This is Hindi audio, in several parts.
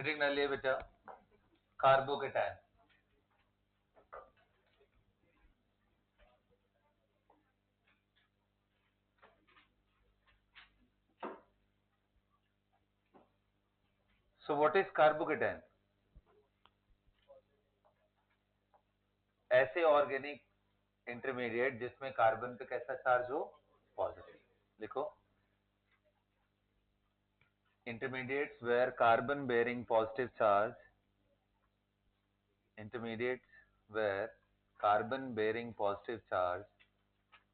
हेडिंग डालिए बेटा, carbocation. So what is carbocation? ऐसे ऑर्गेनिक इंटरमीडिएट जिसमें कार्बन पे कैसा चार्ज हो? पॉजिटिव। लिखो, intermediates where carbon bearing positive charge, intermediates where carbon bearing positive charge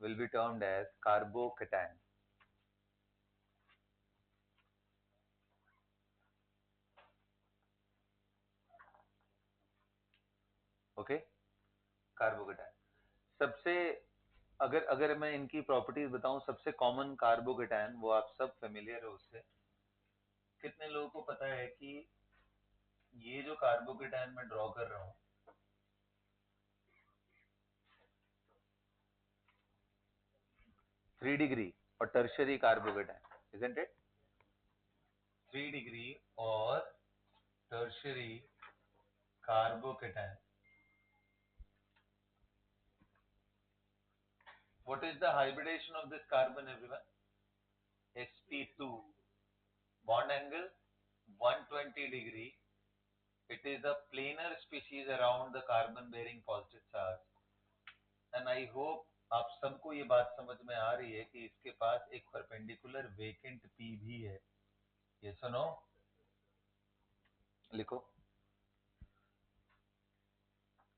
will be termed as carbocation. Okay, carbocation. सबसे अगर अगर मैं इनकी प्रॉपर्टीज बताऊं, सबसे कॉमन कार्बोकेटायन, वो आप सब फेमिलियर हो उससे। कितने लोगों को पता है कि ये जो कार्बोकेटायन मैं ड्रॉ कर रहा हूं, 3 डिग्री और tertiary carbocation, isn't it? 3 degree और tertiary carbocation. What is the hybridization of this carbon, everyone? sp2, bond angle 120 degree. It is a planar species around the carbon bearing positive charge. And I hope आप सबको ये बात समझ में आ रही है कि इसके पास एक परपेंडिकुलर वेकेंट p भी है। ये सुनो, लिखो,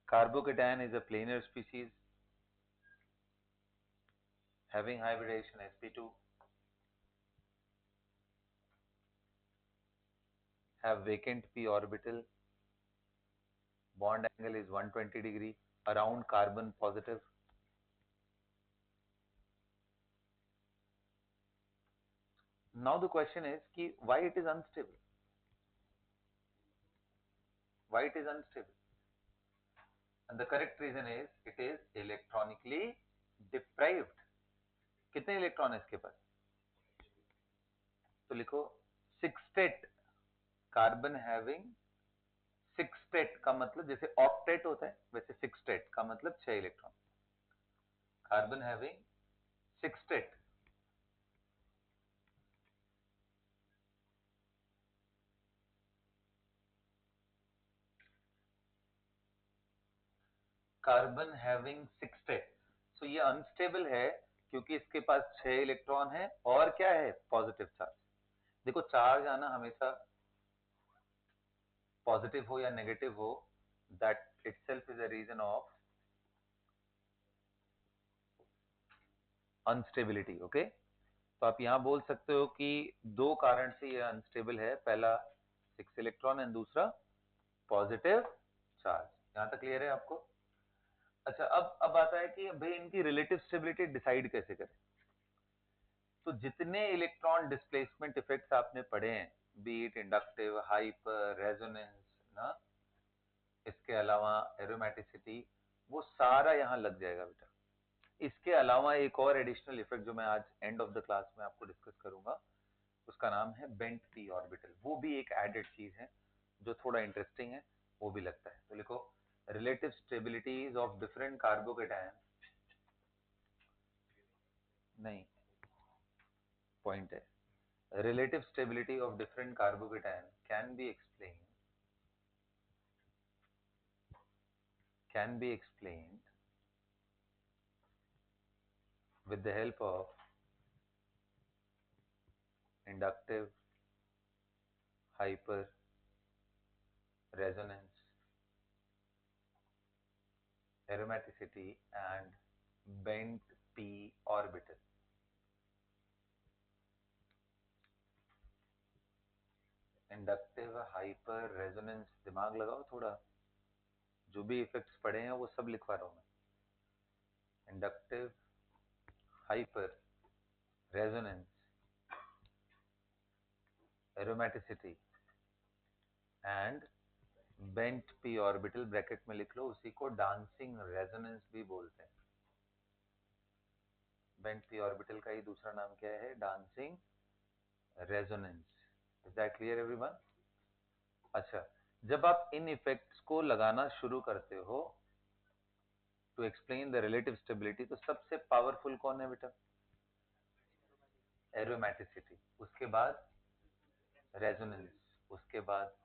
carbocation is a planar species having hybridization sp2, have vacant p orbital, bond angle is 120 degree around carbon positive. Now the question is कि why it is unstable? Why it is unstable? And the correct reason is it is electronically deprived. कितने इलेक्ट्रॉन है इसके पास? तो लिखो सिक्सटेट, कार्बन हैविंग सिक्सटेट का मतलब जैसे ऑक्टेट होता है वैसे सिक्सटेट का मतलब 6 electron. Carbon having sextet, carbon having sextet. So ये अनस्टेबल है क्योंकि इसके पास 6 इलेक्ट्रॉन है और क्या है? Positive charge. देखो, चार्ज आना हमेशा पॉजिटिव हो या नेगेटिव हो, that itself is a reason of unstability. Okay, तो आप यहां बोल सकते हो कि दो कारण से ये अनस्टेबल है, पहला 6 इलेक्ट्रॉन एंड दूसरा पॉजिटिव चार्ज। यहां तक क्लियर है आपको? अच्छा, अब आता है कि भाई इनकी रिलेटिव स्टेबिलिटी डिसाइड कैसे करें। तो जितने इलेक्ट्रॉन डिस्प्लेसमेंट इफेक्ट्स आपने पढ़े हैं, बीट इंडक्टिव, हाइपर, रेजोनेंस ना, इसके अलावा एरोमेटिसिटी, वो सारा यहां लग जाएगा बेटा। इसके अलावा एक और एडिशनल इफेक्ट जो मैं आज एंड ऑफ द क्लास में आपको डिस्कस करूंगा, उसका नाम है बेंट पी ऑर्बिटल। वो भी एक एडेड चीज है जो थोड़ा इंटरेस्टिंग है, वो भी लगता है। तो लिखो, relative stabilities of different carbocation, नहीं, पॉइंट है, relative stability of different carbocation can be explained with the help of inductive, hyper, resonance, aromaticity and bent p orbital. Inductive, hyper, resonance, दिमाग लगाओ थोड़ा, जो भी इफेक्ट्स पढ़े हैं वो सब लिखवा रहा हूं मैं। Inductive, hyper, resonance, aromaticity and bent P orbital, bracket में लिख लो, उसी को डांसिंग रेजोनेंस भी बोलते हैं। बेंट पी ऑर्बिटल का ही दूसरा नाम क्या है? Dancing resonance. Is that clear everyone? अच्छा, जब आप इन इफेक्ट्स को लगाना शुरू करते हो to explain the relative stability, तो सबसे पावरफुल कौन है बेटा? एरोमेटिसिटी, उसके बाद रेजोनेंस, उसके बाद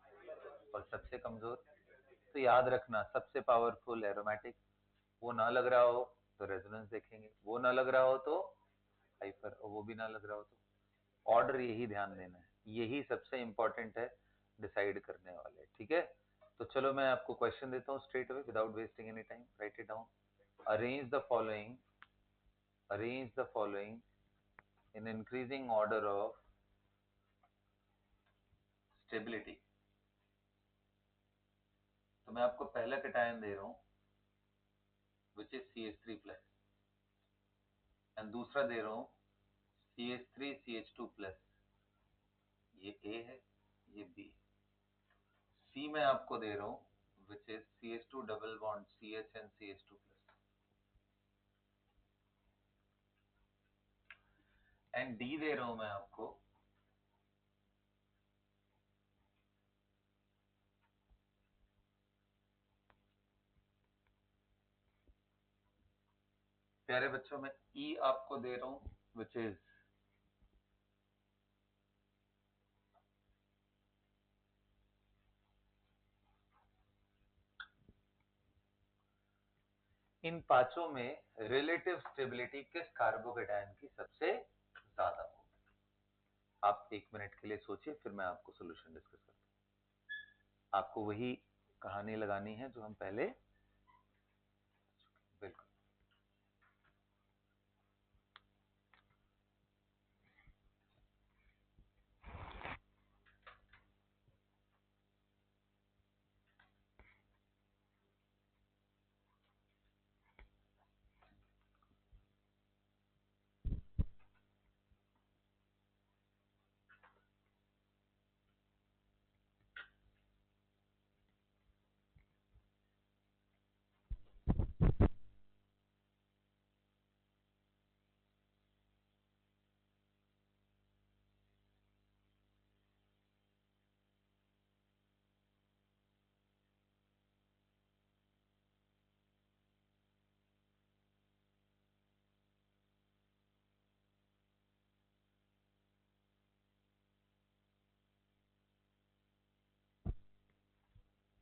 और सबसे कमजोर। तो याद रखना, सबसे पावरफुल एरोमेटिक, वो ना लग रहा हो तो रेजोनेंस देखेंगे, वो ना लग रहा हो तो हाइपर, और वो भी ना लग रहा हो तो। ऑर्डर यही ध्यान देना है, यही सबसे इंपॉर्टेंट है, डिसाइड करने वाले, ठीक है। तो चलो मैं आपको क्वेश्चन देता हूँ straight away without wasting any time, right it down. Arrange the following, arrange the following in increasing order of stability. तो मैं आपको पहला कैटायन दे रहा हूँ which is CH3 plus, and दूसरा दे रहा हूँ CH3 CH2 प्लस। ये ए है, ये बी। सी मैं आपको दे रहा हूँ which is CH2 double bond CH and CH2 plus, and D दे रहा हूँ मैं आपको प्यारे बच्चों में ई आपको दे रहा हूँ विच इज इन पांचों में रिलेटिव स्टेबिलिटी किस कार्बोकेटायन की सबसे ज्यादा होगी? आप 1 मिनट के लिए सोचिए, फिर मैं आपको सोल्यूशन डिस्कस करता हूँ। आपको वही कहानी लगानी है जो हम पहले, बिल्कुल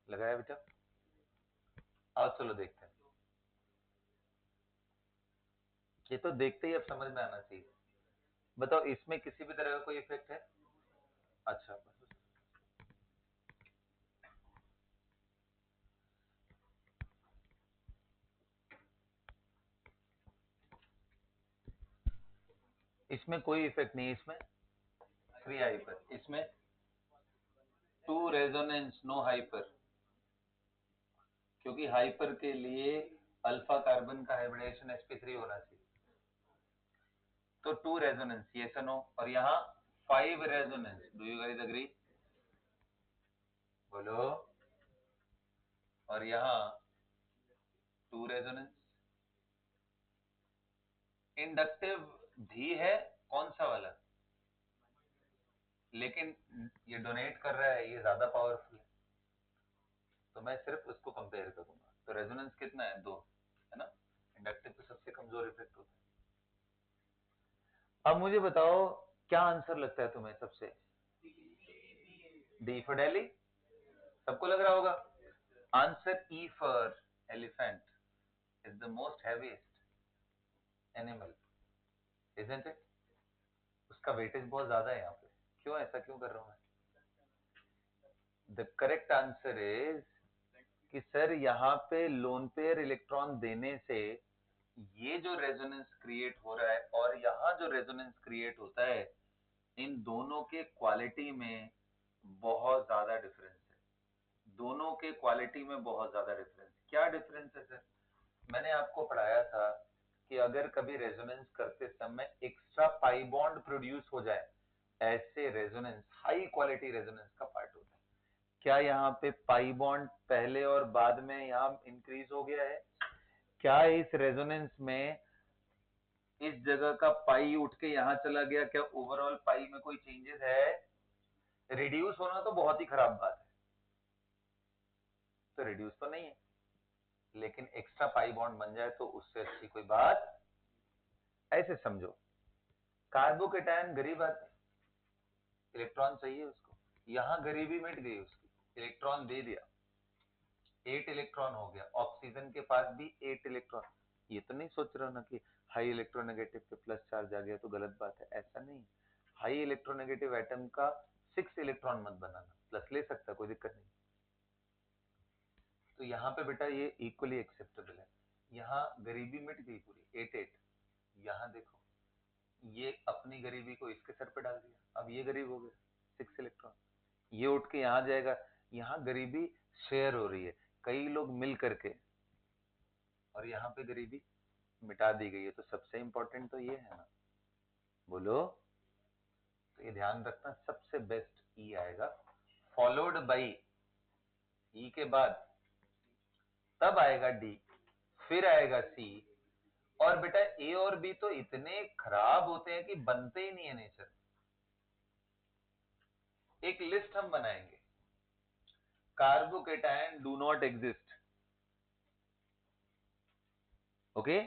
लगाया बेटा। आओ चलो देखते हैं, ये तो देखते ही अब समझ में आना चाहिए। बताओ इसमें किसी भी तरह का कोई इफेक्ट है? अच्छा, इसमें कोई इफेक्ट नहीं है, इसमें फ्री हाइपर, इसमें टू रेजोनेंस नो हाइपर, क्योंकि हाइपर के लिए अल्फा कार्बन का हाइब्रिडेशन sp3 होना चाहिए। तो टू रेजोनेंस, यस और नो, और यहाँ 5 resonance, do you guys agree? बोलो। और यहाँ 2 रेजोनेंस। इंडक्टिव भी है, कौन सा वाला? लेकिन ये डोनेट कर रहा है, ये ज्यादा पावरफुल है, तो मैं सिर्फ उसको कंपेयर करूंगा। तो रेजोनेंस कितना है? 2, है ना। इंडक्टिव तो सबसे कमजोर इफेक्ट होता है। अब मुझे बताओ क्या आंसर लगता है तुम्हें सबसे? डी फॉर डेली, सबको लग रहा होगा। Answer E for elephant is the most heaviest animal, isn't it? उसका वेटेज बहुत ज्यादा है यहाँ पे। क्यों, ऐसा क्यों कर रहा हूं मैं? द करेक्ट आंसर इज कि सर यहाँ पे लोन पेयर इलेक्ट्रॉन देने से ये जो रेजोनेंस क्रिएट हो रहा है और यहाँ जो रेजोनेंस क्रिएट होता है, इन दोनों के क्वालिटी में बहुत ज्यादा डिफरेंस है। दोनों के क्वालिटी में बहुत ज्यादा डिफरेंस। क्या डिफरेंस है सर? मैंने आपको पढ़ाया था कि अगर कभी रेजोनेंस करते समय एक्स्ट्रा पाई बॉन्ड प्रोड्यूस हो जाए, ऐसे रेजोनेंस हाई क्वालिटी रेजोनेंस का पार्ट होता है। क्या यहाँ पे पाई बॉन्ड पहले और बाद में यहाँ इंक्रीज हो गया है? क्या इस रेजोनेंस में इस जगह का पाई उठ के यहाँ चला गया? क्या ओवरऑल पाई में कोई चेंजेस है? रिड्यूस होना तो बहुत ही खराब बात है, तो रिड्यूस तो नहीं है, लेकिन एक्स्ट्रा पाई बॉन्ड बन जाए तो उससे अच्छी कोई बात। ऐसे समझो, कार्बोकेटायन गरीब आदमी, इलेक्ट्रॉन चाहिए उसको, यहां गरीबी मिट गई उसकी, इलेक्ट्रॉन दे दिया, 8 इलेक्ट्रॉन हो गया, ऑक्सीजन के पास भी 8 इलेक्ट्रॉन। ये तो नहीं सोच रहे हो ना कि हाई इलेक्ट्रोनेगेटिव पे प्लस चार्ज आ गया तो गलत बात है, ऐसा नहीं। हाई इलेक्ट्रोनेगेटिव एटम का 6 इलेक्ट्रॉन मत बनाना, प्लस ले सकता है, कोई दिक्कत नहीं। तो यहाँ पे बेटा ये इक्वली एक्सेप्टेबल है, यहाँ गरीबी मिट गई पूरी, 8-8। यहाँ देखो, ये अपनी गरीबी को इसके सर पे डाल दिया, अब ये गरीब हो गया, 6 इलेक्ट्रॉन, ये उठ के यहाँ जाएगा, यहाँ गरीबी शेयर हो रही है, कई लोग मिल करके, और यहाँ पे गरीबी मिटा दी गई है। तो सबसे इंपॉर्टेंट तो ये है ना, बोलो। तो ये ध्यान रखना, सबसे बेस्ट ई आएगा, फॉलोड बाई ई के बाद तब आएगा डी, फिर आएगा सी। और बेटा ए और बी तो इतने खराब होते हैं कि बनते ही नहीं है नेचर। एक लिस्ट हम बनाएंगे, carbocation do not exist, okay,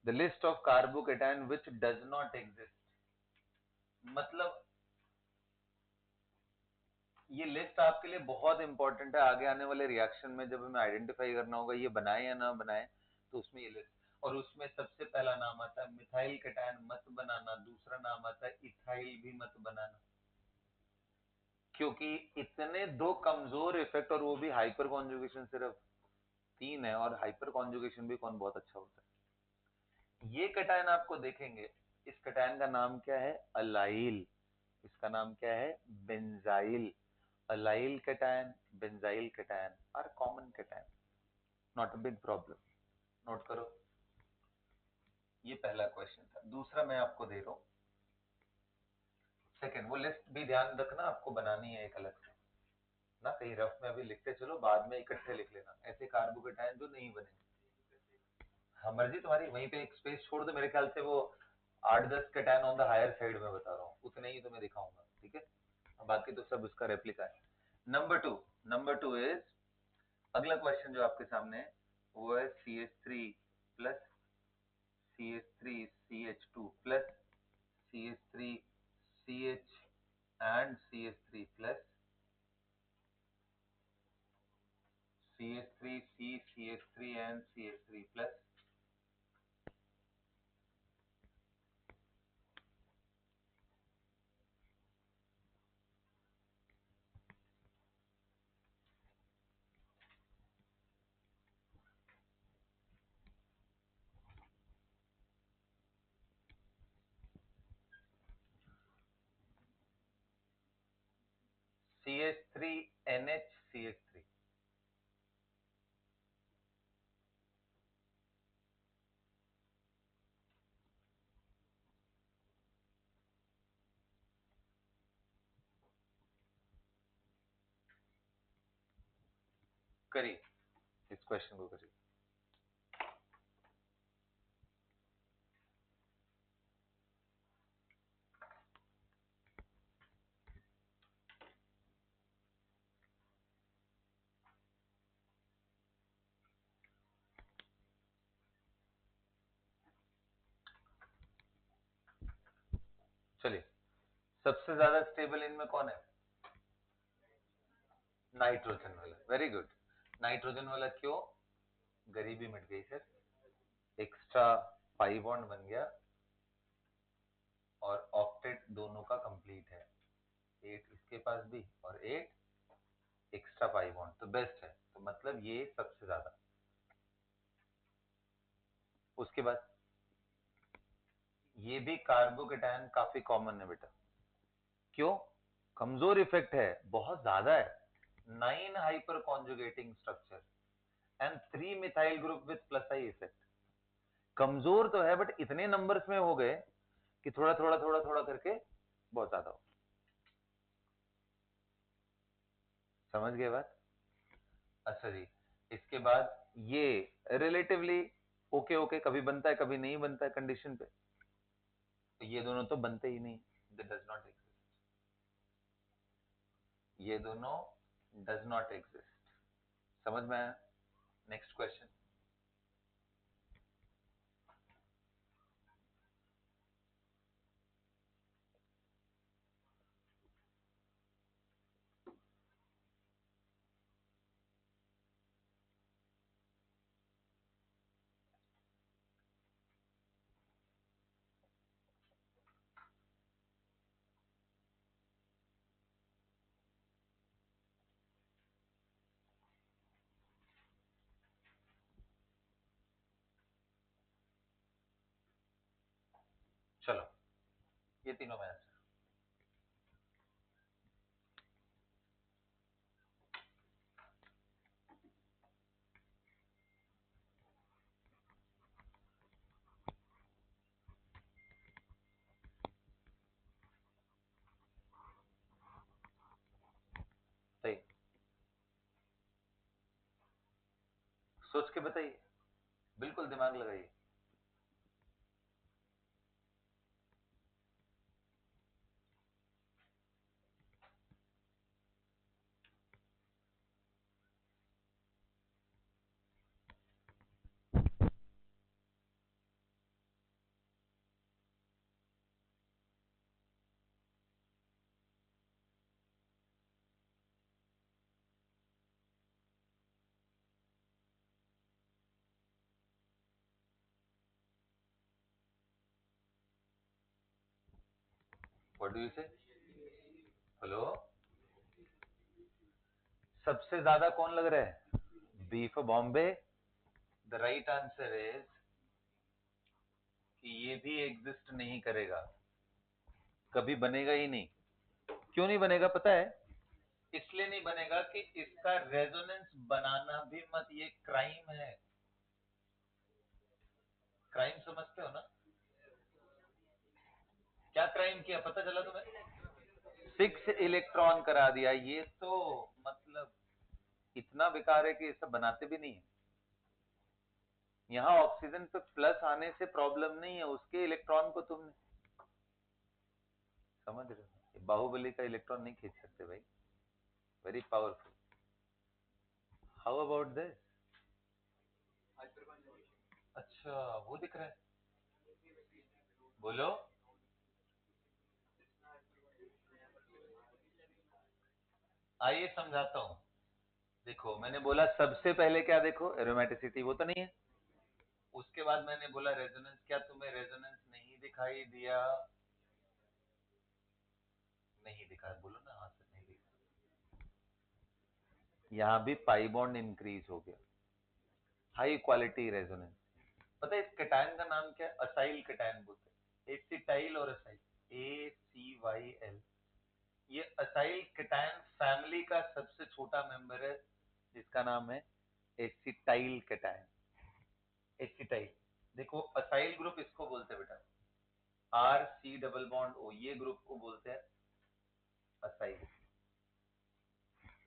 the list of carbocation which does not exist. मतलब ये लिस्ट आपके लिए बहुत इंपॉर्टेंट है, आगे आने वाले रिएक्शन में जब हमें आइडेंटिफाई करना होगा ये बनाए या ना बनाए, तो उसमें ये लिस्ट। और उसमें सबसे पहला नाम आता है मिथाइल कैटायन मत बनाना, दूसरा नाम आता है इथाइल भी मत बनाना, क्योंकि इतने दो कमजोर इफेक्ट, और वो भी हाइपर कॉन्जुगेशन सिर्फ 3 है, और हाइपर कॉन्जुगेशन भी कौन बहुत अच्छा होता है। ये कैटायन आपको देखेंगे, इस कैटायन का नाम क्या है, अलाइल, इसका नाम क्या है, benzyl. Allyl cation, benzyl cation are common cation, not a big problem, note करो। ये पहला क्वेश्चन था। दूसरा मैं आपको दे रहा हूं, सेकंड, वो लिस्ट भी ध्यान रखना आपको बनानी है एक अलग से ना, कहीं रफ में अभी लिखते चलो, बाद में इकट्ठे लिख लेना, ऐसे कार्बोकेटायन जो नहीं बनेंगे। हाँ मर्जी तुम्हारी, वहीं पे एक स्पेस छोड़ दो, मेरे ख्याल से वो 8-10 cation on the higher side में बता रहा हूँ, उतने ही तुम्हें दिखाऊंगा, ठीक है, बाकी तो सब उसका रेप्लिका है। नंबर टू इज, अगला क्वेश्चन जो आपके सामने है वो है CH3 plus CH3CH2 plus CH3CH and CH3 plus CH3C CH3 and CH3 plus CH3NH CH3। करिए, इस क्वेश्चन को करिए। चलिए, सबसे ज्यादा स्टेबल इनमें कौन है, नाइट्रोजन वाला, वेरी गुड। नाइट्रोजन वाला क्यों, गरीबी मिट गई सर, एक्स्ट्रा पाई बॉन्ड बन गया, और ऑक्टेट दोनों का कंप्लीट है, 8 इसके पास भी और 8 एक्स्ट्रा पाई बॉन्ड, तो बेस्ट है, तो मतलब ये सबसे ज्यादा। उसके बाद ये भी कार्बोकेटायन काफी कॉमन है बेटा, क्यों, कमजोर इफेक्ट है, बहुत ज्यादा है, 9 hyper conjugating structure and 3 methyl group with plus I effect. कमजोर तो है बट इतने नंबर्स में हो गए कि थोड़ा थोड़ा थोड़ा थोड़ा करके बहुत ज्यादा हो, समझ गए बात। अच्छा जी, इसके बाद ये रिलेटिवली ओके ओके, कभी बनता है कभी नहीं बनता है कंडीशन पे, तो ये दोनों तो बनते ही नहीं, डज नॉट एग्जिस्ट, ये दोनों डज नॉट एग्जिस्ट। समझ में आया? Next question. चलो, ये तीनों में आंसर। सही, सोच के बताइए, बिल्कुल दिमाग लगाइए। व्हाट डू यू से? हेलो, सबसे ज्यादा कौन लग रहा है? Beef Bombay. The right answer is कि ये भी एग्जिस्ट नहीं करेगा, कभी बनेगा ही नहीं। क्यों नहीं बनेगा पता है? इसलिए नहीं बनेगा कि इसका रेजोनेंस बनाना भी मत, ये क्राइम है। क्राइम समझते हो ना? क्या क्राइम किया पता चला तुम्हें? 6 इलेक्ट्रॉन करा दिया, ये तो मतलब इतना बेकार है कि ये सब बनाते भी नहीं है। यहाँ ऑक्सीजन पे प्लस आने से प्रॉब्लम नहीं है, उसके इलेक्ट्रॉन को तुम समझ रहे हो? बाहुबली का इलेक्ट्रॉन नहीं खींच सकते भाई, very powerful. How about this? अच्छा, वो दिख रहा है, बोलो। आइए समझाता हूँ। देखो, मैंने बोला सबसे पहले क्या देखो, एरोमेटिसिटी, वो तो नहीं है। उसके बाद मैंने बोला रेजोनेंस, क्या तुम्हें रेजोनेंस नहीं दिखाई दिया? नहीं दिखा, बोलो ना, हाँ से नहीं दिखा। यहाँ भी पाई बॉन्ड इंक्रीज हो गया, हाई क्वालिटी रेजोनेंस। पता है इस कटायन का नाम क्या है? असाइल कटायन बोलते हैं, एसिटाइल और असाइल, ACYL। ये असाइल कटायन फैमिली का सबसे छोटा मेंबर है, जिसका नाम है एसिटाइल कटायन। एसिटाइल, देखो असाइल ग्रुप इसको बोलते हैं बेटा, RC डबल बॉन्ड O, ये ग्रुप को बोलते हैं असाइल।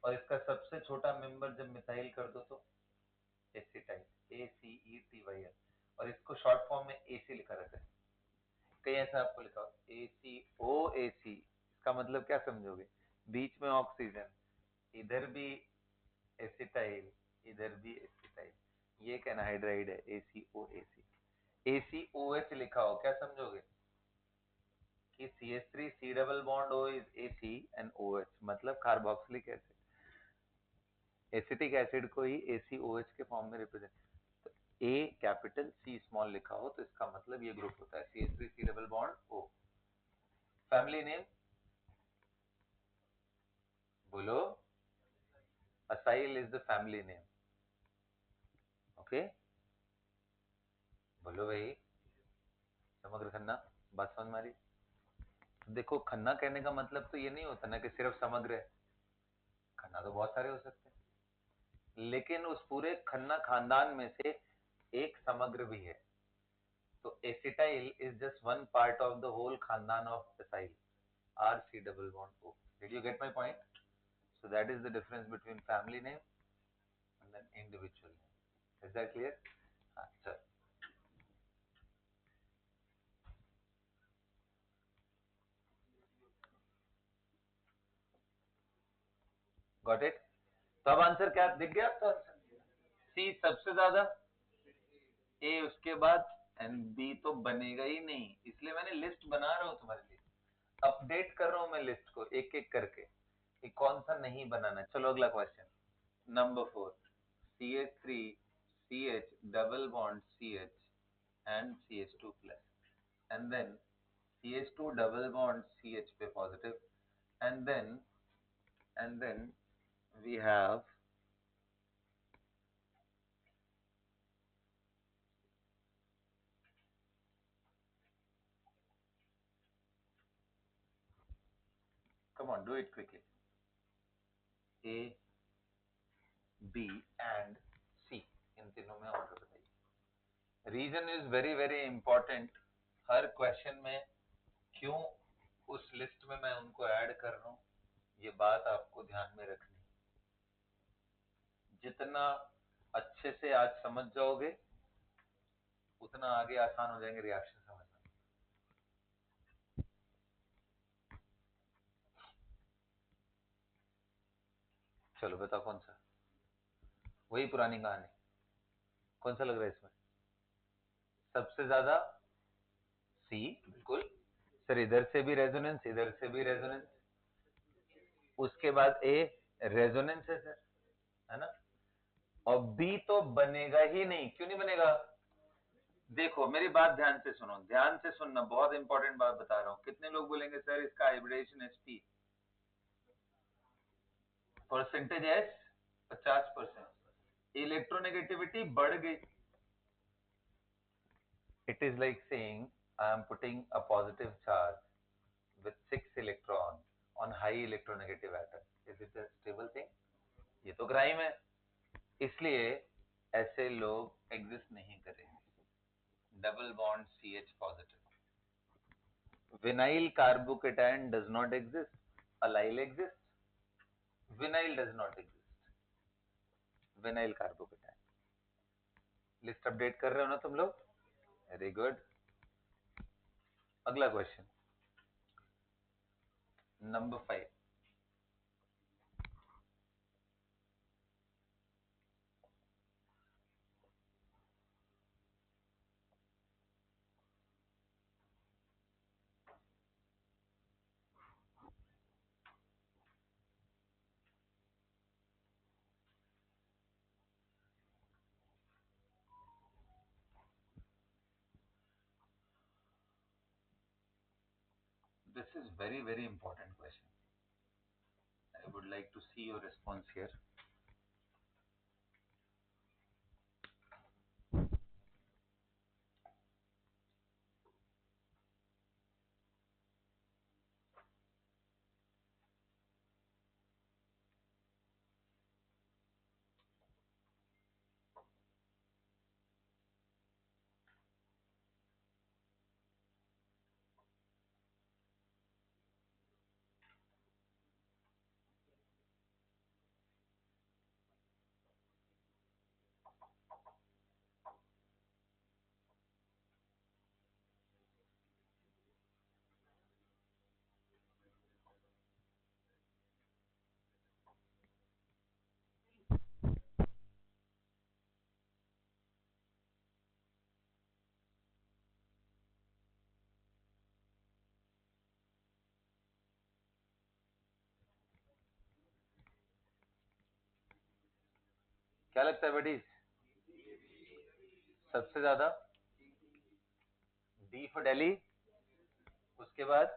और इसका सबसे छोटा मेंबर जब मिथाइल कर दो तो एसिटाइल, ACETYL। और इसको शॉर्ट फॉर्म में AC लिखा रहता है, कहीं ऐसा आपको लिखा हो ACOAC। इसका मतलब क्या समझोगे? बीच में ऑक्सीजन, इधर भी एसिटाइल, इधर भी एसिटाइल, ये एक एनहाइड्राइड है, ACOAC। ACOH लिखा हो, क्या समझोगे? कि CH3C double bond O is AC and OH, मतलब कार्बोक्सिलिक एसिड। एसिटिक एसिड को ही ACOH के फॉर्म में रिप्रेजेंट, तो A कैपिटल C स्मॉल लिखा हो तो इसका मतलब ये ग्रुप होता है CH3C double bond O। Family name बोलो, acyl is the family name. Okay, बोलो भाई। समग्र खन्ना, बात समझ में आ रही? देखो, खन्ना कहने का मतलब तो ये नहीं होता ना कि सिर्फ समग्र है, खन्ना तो बहुत सारे हो सकते हैं, लेकिन उस पूरे खन्ना खानदान में से एक समग्र भी है। तो acetyl is just one part of the whole खानदान of acyl, RC double bond O। Did you get my point? So that is the difference between family name and then individual name. Is that clear? Sir, got it? तो अब आंसर क्या दिख गया आपको? आंसर सी सबसे ज्यादा, ए उसके बाद, एंड बी तो बनेगा ही नहीं, इसलिए मैंने लिस्ट बना रहा हूं तुम्हारे लिए, अपडेट कर रहा हूं मैं लिस्ट को एक एक करके कि कौन सा नहीं बनाना। चलो अगला question, number 4, CH3 CH double bond CH and CH2 plus, and then CH2 double bond CH पे positive, and then we have, come on do it quickly, A B and C, इन तीनों में ऑर्डर बताइए। Reason is very very important, हर क्वेश्चन में क्यों उस लिस्ट में मैं उनको ऐड कर रहा हूं, ये बात आपको ध्यान में रखनी। जितना अच्छे से आज समझ जाओगे उतना आगे आसान हो जाएंगे रिएक्शन समझना। चलो बताओ कौन सा, वही पुरानी कहानी, कौन सा लग रहा है इसमें? सबसे ज्यादा सी, बिल्कुल सर, इधर से भी रेजोनेंस, इधर से भी रेजोनेंस, उसके बाद ए रेजोनेंस है सर, है ना? और बी तो बनेगा ही नहीं, क्यों नहीं बनेगा? देखो मेरी बात ध्यान से सुनो, ध्यान से सुनना, बहुत इंपॉर्टेंट बात बता रहा हूं। कितने लोग बोलेंगे सर इसका hybridisation SP percentage S 50%, electronegativity बढ़ गई। It is like saying I am putting a positive charge with 6 electron on high electronegative atom. Is it a stable thing? ये तो क्राइम है, इसलिए ऐसे लोग एग्जिस्ट नहीं करेंगे। Double bond CH positive, vinyl carbocation does not exist, allyl exist, vinyl does not exist, vinyl carbocation. List update कर रहे हो ना तुम लोग? Very good. अगला question, number 5, this is very very important question. I would like to see your response here. क्या लगता है बेटी? सबसे ज्यादा डी फॉर दिल्ली, उसके बाद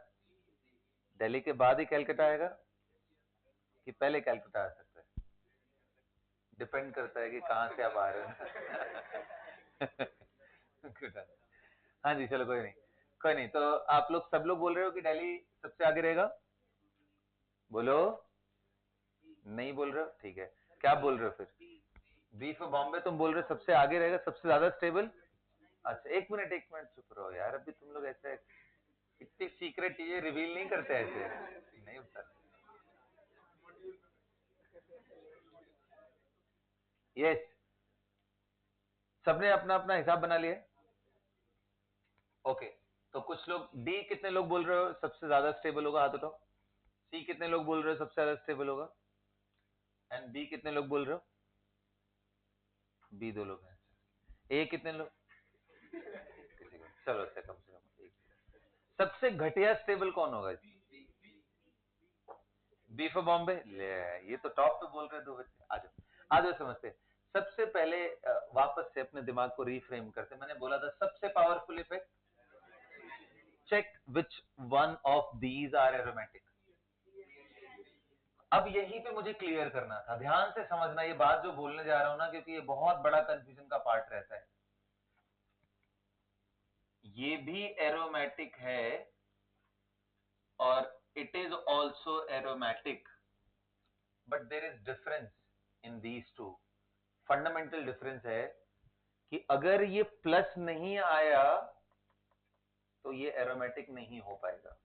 दिल्ली के बाद ही कैलकाटा आएगा कि पहले कैलकाटा आ सकता है? डिपेंड करता है कि कहां से आप आ रहे हो। हाँ जी, चलो कोई नहीं, कोई नहीं। तो आप लोग सब लोग बोल रहे हो कि दिल्ली सबसे आगे रहेगा? बोलो, नहीं बोल रहे हो? ठीक है, क्या बोल रहे हो फिर? बी फॉर बॉम्बे तुम बोल रहे हो सबसे आगे रहेगा, सबसे ज्यादा स्टेबल। अच्छा एक मिनट, एक मिनट चुप रहो यार, अभी तुम लोग ऐसे इतनी सीक्रेट चीजें रिवील नहीं करते ऐसे, नहीं होता। यस, सबने अपना अपना हिसाब बना लिया? ओके, तो कुछ लोग डी, कितने लोग बोल रहे हो सबसे ज्यादा स्टेबल होगा, हाथ उठाओ। सी कितने लोग बोल रहे हो सबसे ज्यादा स्टेबल होगा? एंड बी कितने लोग बोल रहे हो? बी 2 लोग हैं। ए कितने लोग? किसी को, चलो अच्छा कम से कम एक। सबसे घटिया स्टेबल कौन होगा? B for Bombay. ले, ये तो टॉप पे बोल रहे दो बच्चे। आ जाओ आ जाओ, समझते हैं। सबसे पहले वापस से अपने दिमाग को रिफ्रेम करते। मैंने बोला था सबसे powerful effect, check which one of these are aromatic. अब यहीं पे मुझे क्लियर करना था, ध्यान से समझना ये बात जो बोलने जा रहा हूं ना, क्योंकि ये बहुत बड़ा कंफ्यूजन का पार्ट रहता है। ये भी एरोमेटिक है और it is also aromatic, but there is difference in these two. Fundamental difference है कि अगर ये प्लस नहीं आया तो ये एरोमेटिक नहीं हो पाएगा,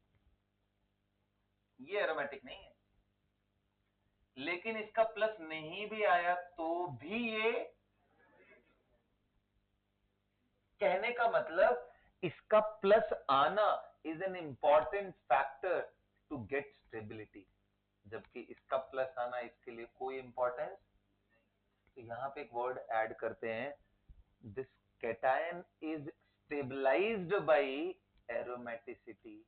ये एरोमेटिक नहीं है। लेकिन इसका प्लस नहीं भी आया तो भी ये, कहने का मतलब इसका प्लस आना is an important factor to get stability, जबकि इसका प्लस आना इसके लिए कोई इंपॉर्टेंस। तो यहां पे एक वर्ड ऐड करते हैं, this cation is stabilised by aromaticity,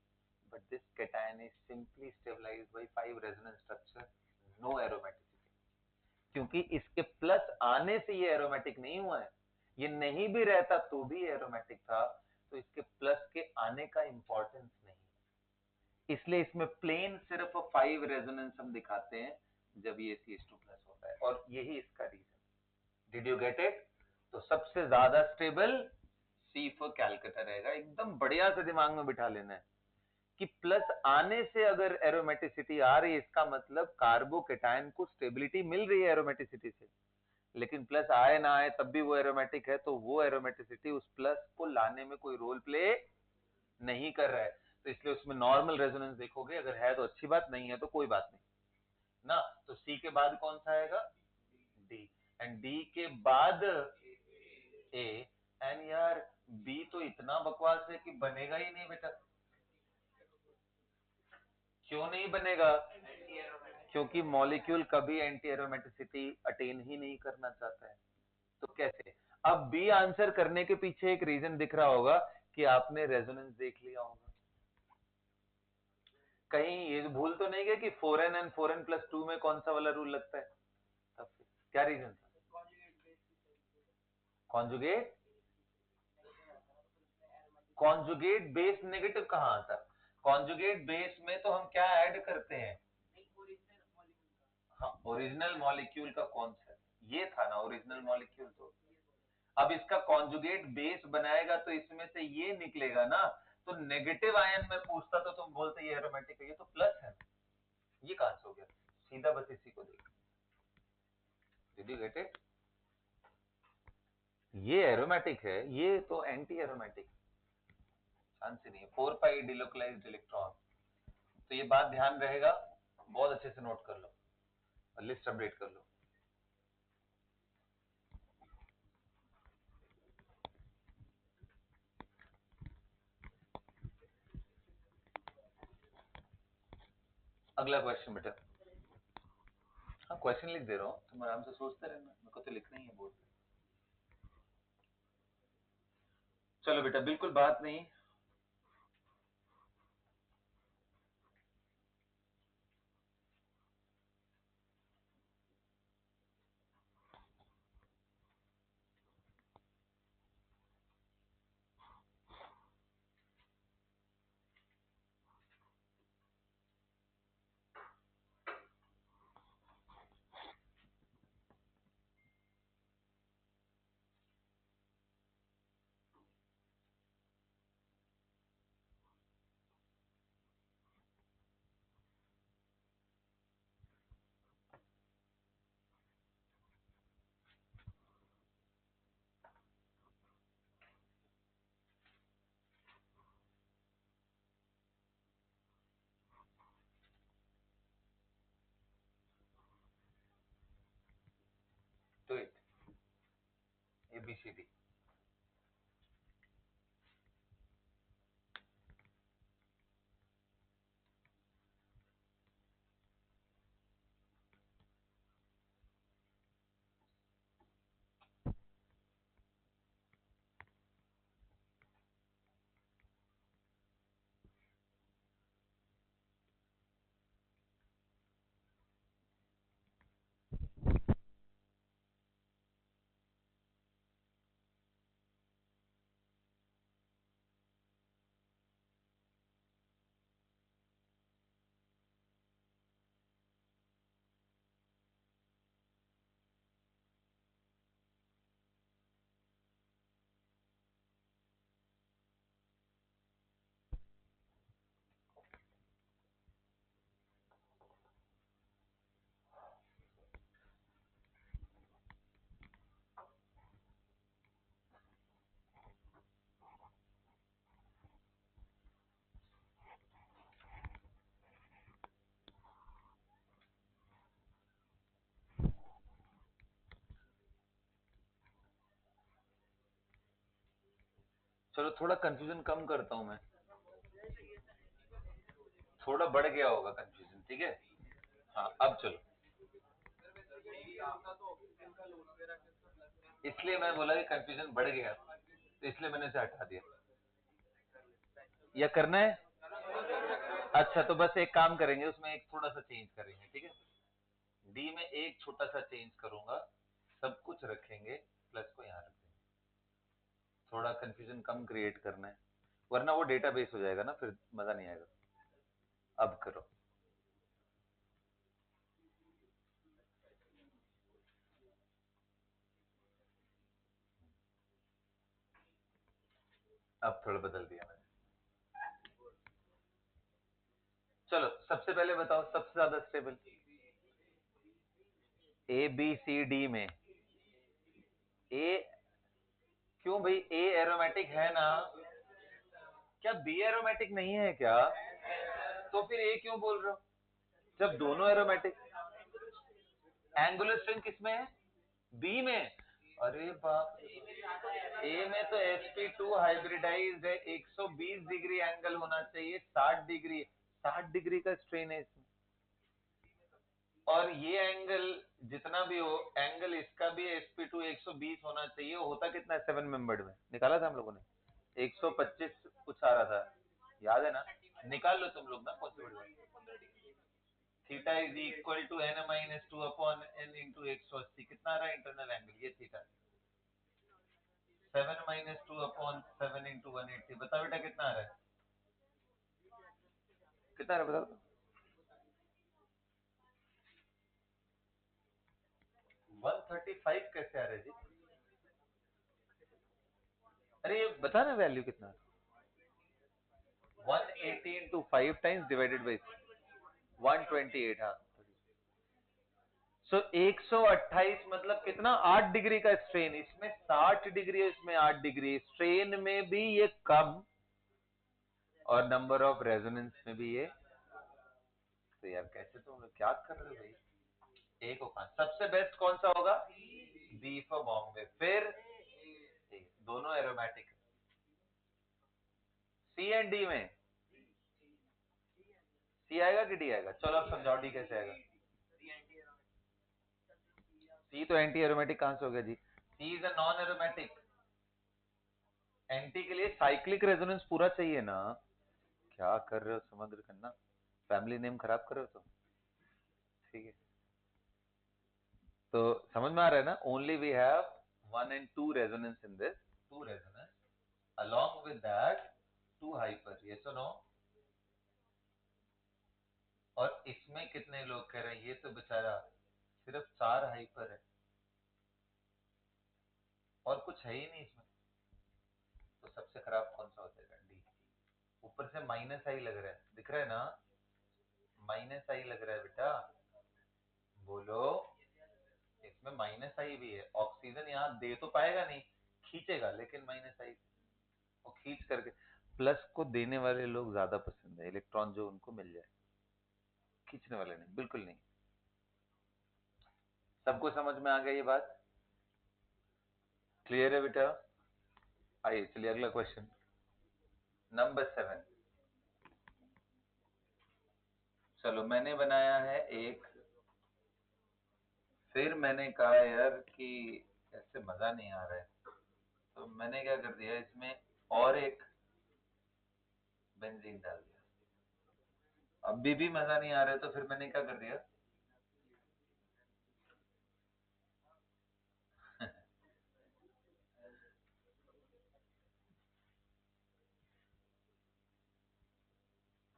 but this cation is simply stabilized by 5 resonance structure, no aromaticity। क्योंकि इसके प्लस आने से ये एरोमेटिक नहीं हुआ है, ये नहीं भी रहता तो भी एरोमेटिक था, तो इसके प्लस के आने का इंपॉर्टेंस नहीं, इसलिए इसमें प्लेन सिर्फ 5 रेजोनेंस हम दिखाते हैं जब ये CH2 प्लस होता है, और यही इसका रीजन। Did you get it? तो सबसे ज्यादा स्टेबल सी फॉर कैलकाटा रहेगा, एकदम बढ़िया से दिमाग में बिठा लेना है कि प्लस आने से अगर एरोमेटिसिटी आ रही है, इसका मतलब कार्बोकेटायन को स्टेबिलिटी मिल रही है एरोमेटिसिटी से। लेकिन प्लस आए ना आए तब भी वो एरोमेटिक है, तो वो एरोमेटिसिटी उस प्लस को लाने में कोई रोल प्ले नहीं कर रहा है, तो इसलिए उसमें नॉर्मल रेजोनेंस देखोगे, अगर है तो अच्छी बात, नहीं है तो कोई बात नहीं ना। तो सी के बाद कौन सा आएगा? डी। एंड डी के बाद ए। एंड यार बी तो इतना बकवास है कि बनेगा ही नहीं बेटा। क्यों नहीं बनेगा? क्योंकि मॉलिक्यूल कभी एंटी एरोमेटिसिटी अटेन ही नहीं करना चाहता है, तो कैसे? अब बी आंसर करने के पीछे एक रीजन दिख रहा होगा कि आपने रेजोनेंस देख लिया होगा, कहीं ये भूल तो नहीं गए कि 4n एंड 4n प्लस 2 में कौन सा वाला रूल लगता है? तब फिर क्या रीजन था? कॉन्जुगेट। कॉन्जुगेट बेस नेगेटिव कहां आता? कॉन्जुगेट बेस में तो हम क्या ऐड करते हैं? हाँ, ओरिजिनल मॉलिक्यूल का कौन सा? ये था ना ओरिजिनल मॉलिक्यूल। तो अब इसका कॉन्जुगेट बेस बनाएगा तो इसमें से ये निकलेगा ना, तो नेगेटिव आयन में पूछता तो तुम बोलते ये एरोमेटिक है, ये तो प्लस है, ये कहां से हो गया? सीधा बस इसी को देखो। Did you get it? ये एरोमेटिक है, ये तो एंटी एरोमेटिक, चांस ही नहीं है। 4 पाई डिलोकलाइज्ड इलेक्ट्रॉन। तो ये बात ध्यान रहेगा, बहुत अच्छे से नोट कर लो और लिस्ट अपडेट कर लो। अगला क्वेश्चन बेटा। हाँ क्वेश्चन लिख दे रहा हूँ, तुम आराम से सोचते रहना, मेरे को तो लिखना ही है बोर्ड पे। चलो बेटा, बिल्कुल बात नहीं। Do it. ABCD। चलो थोड़ा कंफ्यूजन कम करता हूं मैं, थोड़ा बढ़ गया होगा कंफ्यूजन, ठीक है। हाँ अब चलो, इसलिए मैं बोला कि कंफ्यूजन बढ़ गया, तो इसलिए मैंने इसे हटा दिया। या करना है? अच्छा तो बस एक काम करेंगे, उसमें एक थोड़ा सा चेंज करेंगे, ठीक है। डी में एक छोटा सा चेंज करूंगा, सब कुछ रखेंगे, प्लस को यहाँ रख देंगे, थोड़ा कंफ्यूजन कम क्रिएट करना है, वरना वो डेटाबेस हो जाएगा ना, फिर मजा नहीं आएगा। अब करो, अब थोड़ा बदल दिया मैंने। चलो सबसे पहले बताओ सबसे ज्यादा stable, A B C D में ए, क्यों भाई, ए एरोमेटिक है ना, क्या बी एरोमेटिक नहीं है क्या? तो फिर ए क्यों बोल रहे हो, जब दोनों एरोमेटिक। एंगुलर स्ट्रेंथ किसमें है? बी में। अरे बाप, ए में तो sp2 हाइब्रिडाइज्ड है, 120 डिग्री एंगल होना चाहिए, 60 डिग्री, 60 डिग्री का स्ट्रेन है इसमें। और ये एंगल जितना भी हो, एंगल इसका भी sp2 120 होना चाहिए, होता कितना है 7 मेंबर्ड में, निकाला था हम लोगों ने 125 कुछ आ रहा था, याद है ना, निकाल लो तुम लोग ना, possible. Theta is equal to n minus 2 upon n into 180, कितना आ रहा है इंटरनल एंगल, ये थीटा 7 माइनस 2 अपॉन 7 इंटू 180, बताओ बेटा कितना आ रहा है, कितना आ रहा है बताओ। 135 कैसे आ रहा है जी? अरे ये बता ना वैल्यू कितना, 180 इंटू 5 टाइम्स डिवाइडेड बाई 128, हाँ। सो 128 मतलब कितना, 8 डिग्री का स्ट्रेन, इसमें 60 डिग्री, इसमें 8 डिग्री, स्ट्रेन में भी ये कम और नंबर ऑफ रेजोनेंस में भी ये। तो यार कैसे तुम लोग क्या कर रहे हो भाई, ए को कहा सबसे बेस्ट कौन सा होगा, बी फॉर बॉम्बे, फिर A, दोनों एरोमेटिक। सी एंड डी में सी आएगा कि डी आएगा, चलो अब समझाओ डी कैसे आएगा। सी तो एंटी एरोमेटिक कहां से हो गया जी, C is a non aromatic, anti के लिए साइक्लिक रेजोनेंस पूरा चाहिए ना, क्या कर रहे हो समग्र खन्ना, फैमिली नेम खराब कर रहे हो तो, ठीक है। तो समझ में आ रहा है ना, only we have 1 and 2 resonance in this, 2 resonance, along with that 2 hyper, yes or no। और इसमें कितने लोग कह रहे हैं, ये तो बेचारा सिर्फ 4 हाइपर है, और कुछ है ही नहीं इसमें, तो सबसे खराब कौन सा हो जाएगा, डी। ऊपर से माइनस आई लग रहा है, दिख रहा है ना, माइनस आई लग रहा है बेटा, बोलो, इसमें माइनस आई भी है, ऑक्सीजन यहाँ दे तो पाएगा नहीं, खींचेगा, लेकिन माइनस आई, और खींच करके प्लस को देने वाले लोग ज्यादा पसंद है, इलेक्ट्रॉन जो उनको मिल जाए, खींचने वाले नहीं, बिल्कुल नहीं। सबको समझ में आ गया ये बात, क्लियर है बेटा। आइए चलिए अगला क्वेश्चन, नंबर 7। चलो मैंने बनाया है एक, फिर मैंने कहा यार कि ऐसे मजा नहीं आ रहा है, तो मैंने क्या कर दिया, इसमें और एक बेंजीन डाल दिया, अभी भी मजा नहीं आ रहा है, तो फिर मैंने क्या कर दिया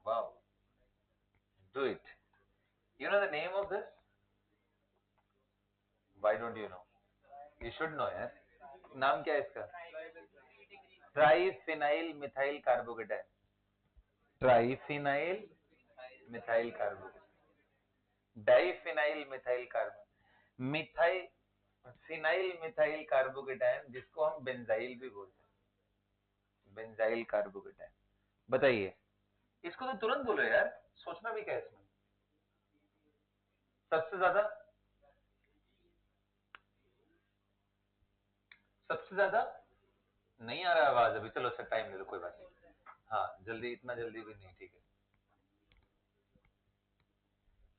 wow, do it, you know the name of this, why don't you know, you should know यार, नाम क्या है इसका, triphenyl methyl carbocation, triphenyl methyl carbocation, diphenyl methyl carbo, methyl, phenyl methyl carbocation, जिसको हम बेंजाइल भी बोलते हैं, बेंजाइल कार्बोकेटाइन। बताइए, इसको तो तुरंत बोलो यार, सोचना भी क्या है इसमें, सबसे ज्यादा, सबसे ज्यादा नहीं आ रहा आवाज अभी? चलो अच्छा टाइम ले लो, कोई बात नहीं। हाँ जल्दी, इतना जल्दी भी नहीं, ठीक है।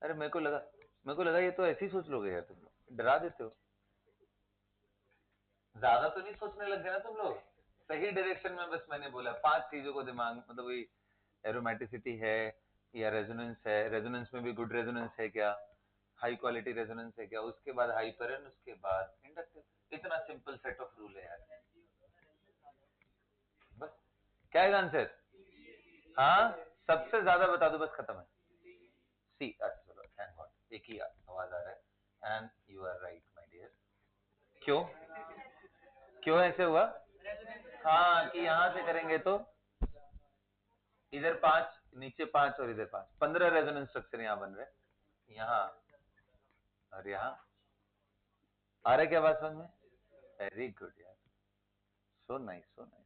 अरे मेरे को लगा ये तो ऐसे ही सोच लोगे यार, तुम लोग डरा देते हो। ज्यादा तो नहीं सोचने लग गए ना तुम लोग? सही डायरेक्शन में बस मैंने बोला 5 चीजों को दिमाग, मतलब वही एरोमेटिसिटी है, या रेजोनेंस है, रेजोनेंस में भी गुड रेजोनेंस है क्या, हाई क्वालिटी रेजोनेंस है क्या, उसके बाद हाइपरन, उसके बाद इंडक्टिव। इतना सिंपल सेट ऑफ रूल है यार, बस। क्या है आंसर? हाँ, सबसे ज्यादा बता दो, बस खत्म है। सी। अच्छा चलो, थैंक गॉड एक ही आवाज आ रहा है, and you are right my dear. क्यों? क्यों ऐसे हुआ? हाँ कि यहाँ से करेंगे तो इधर 5, नीचे 5 और इधर 5, 15 रेजोनेंस स्ट्रक्चर यहाँ बन रहे हैं। यहाँ और यहाँ आ रहा है क्या बात समझ में? वेरी गुड यार, सो नाइस सो नाइस।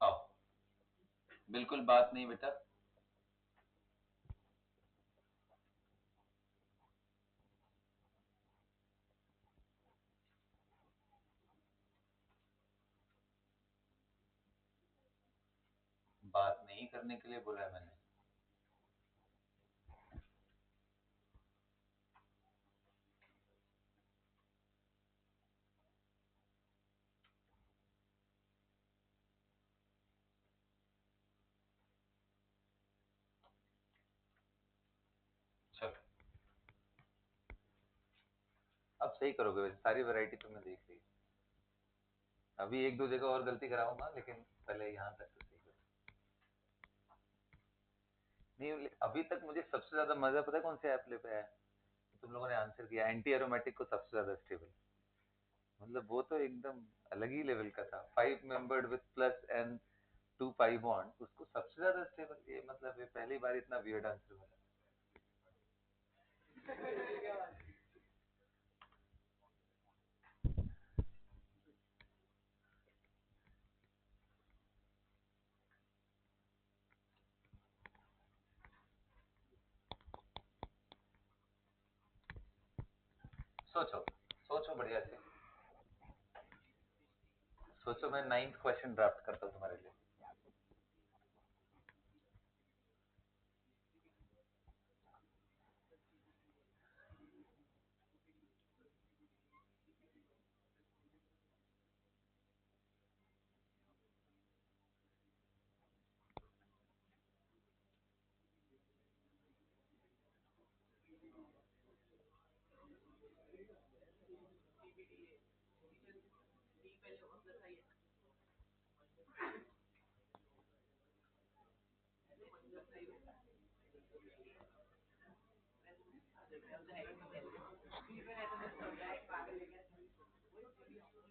आओ, बिल्कुल बात नहीं बेटा। बात नहीं करने के लिए बोला है मैंने। चलो अब सही करोगे, वैसे सारी वैरायटी तुमने देख ली। अभी एक दो जगह और गलती कराऊंगा, लेकिन पहले यहाँ तक तो सही करो। नहीं, अभी तक मुझे सबसे ज्यादा मजा पता है कौन से ऐप ले पे आया? तुम लोगों ने आंसर किया एंटी एरोमेटिक को सबसे ज्यादा स्टेबल। मतलब वो तो एकदम अलग ही लेवल का था। 5 membered with plus and 2 pi bond, उसको सबसे ज्यादा स्टेबल। ये मतलब ये पहली बार इतना वियर्ड आंसर मिला। सोचो, सोचो बढ़िया से सोचो। मैं 9th क्वेश्चन ड्राफ्ट करता हूँ तुम्हारे लिए।